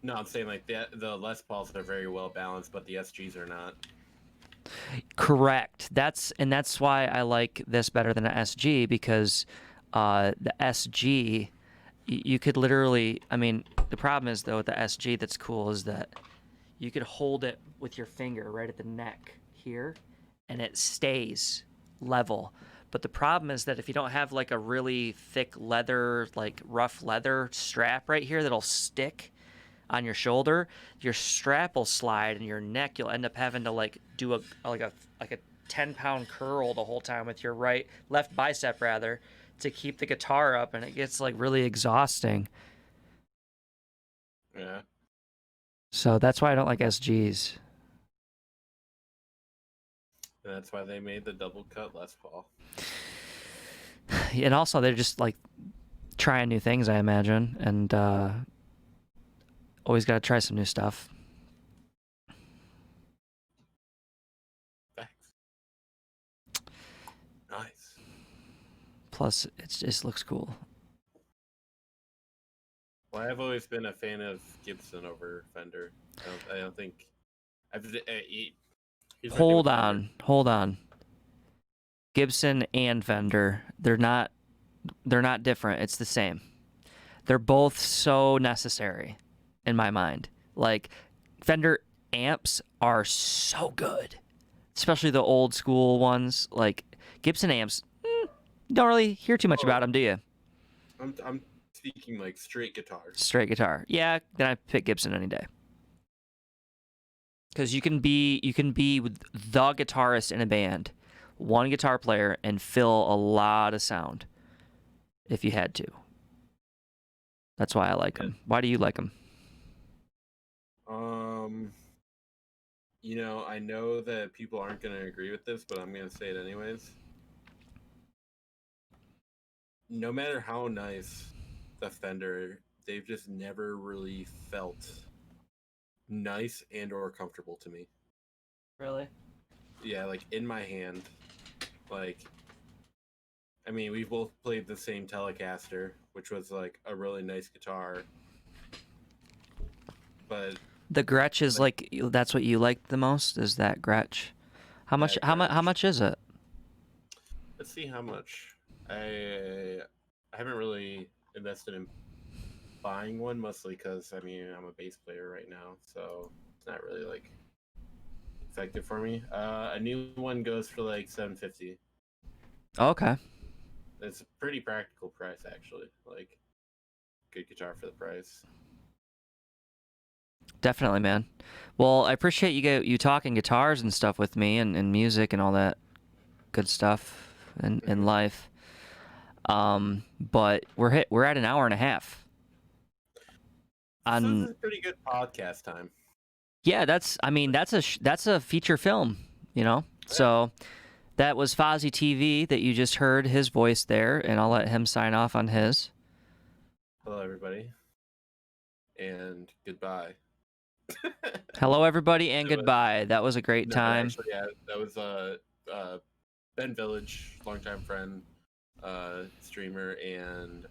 No, I'm saying like the Les Pauls are very well balanced, but the SGs are not. Correct. That's why I like this better than an SG, because the SG, you could literally, I mean, the problem is though with the SG that's cool is that you could hold it with your finger right at the neck here and it stays level. But the problem is that if you don't have like a really thick leather, like rough leather strap right here that'll stick on your shoulder, your strap will slide and your neck, you'll end up having to like do a 10-pound curl the whole time with your left bicep rather, to keep the guitar up, and it gets like really exhausting. Yeah. So that's why I don't like SGs. And that's why they made the double cut Les Paul. And also they're just like trying new things, I imagine, and always got to try some new stuff. Thanks. Nice. Plus, it just looks cool. Well, I've always been a fan of Gibson over Fender. I don't think. Hold on. Gibson and Fender, they're not different. It's the same. They're both so necessary in my mind. Like, Fender amps are so good, especially the old school ones. Like, Gibson amps, don't really hear too much about them, do you? I'm speaking like straight guitars. Straight guitar. Yeah, then I pick Gibson any day. Because you can be the guitarist in a band, one guitar player, and fill a lot of sound if you had to. That's why I like them. Why do you like them? You know, I know that people aren't going to agree with this, but I'm going to say it anyways. No matter how nice the Fender, they've just never really felt nice and or comfortable to me. Really? Yeah, like in my hand. Like, I mean, we both played the same Telecaster, which was like a really nice guitar. But the Gretsch is like that's what you like the most, is that Gretsch? How much? How much is it? Let's see how much. I haven't really invested in buying one, mostly because I mean I'm a bass player right now, so it's not really like effective for me. A new one goes for like $750. Okay. It's a pretty practical price, actually. Like, good guitar for the price. Definitely, man. Well, I appreciate you talking guitars and stuff with me, and music and all that good stuff in life. But we're at an hour and a half. This is a pretty good podcast time. Yeah, that's a feature film, you know. Yeah. So that was Fahzi TV that you just heard his voice there, and I'll let him sign off on his. Hello, everybody, and goodbye. Hello, everybody, and goodbye. That was a great time. Actually, yeah, that was Ben Village, longtime friend, streamer, and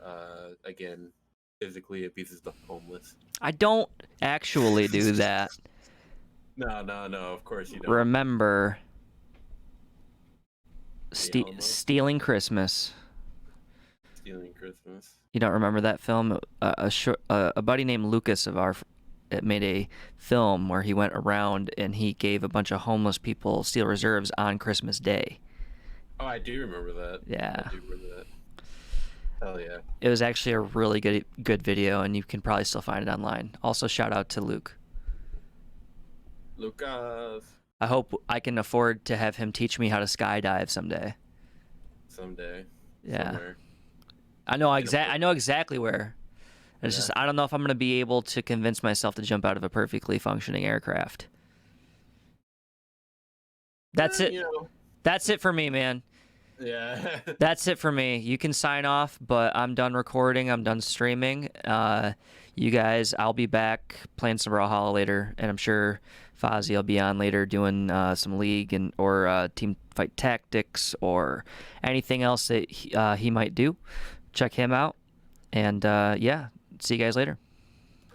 again, physically abuses the homeless. I don't actually do that. No, of course you don't. Remember, stealing Christmas. Stealing Christmas. You don't remember that film? A buddy named Lucas made a film where he went around and he gave a bunch of homeless people steel reserves on Christmas Day. Oh, I do remember that. Yeah. I do remember that. Hell yeah. It was actually a really good video, and you can probably still find it online. Also, shout out to Luke. Lucas. I hope I can afford to have him teach me how to skydive someday. Someday. Yeah. Somewhere. I know exactly where. It's just I don't know if I'm going to be able to convince myself to jump out of a perfectly functioning aircraft. That's it. That's it for me, man. Yeah. That's it for me. You can sign off, but I'm done recording. I'm done streaming. You guys, I'll be back playing some Brawlhalla later, and I'm sure Fahzi will be on later doing some League or team fight tactics or anything else that he might do. Check him out, and yeah, see you guys later.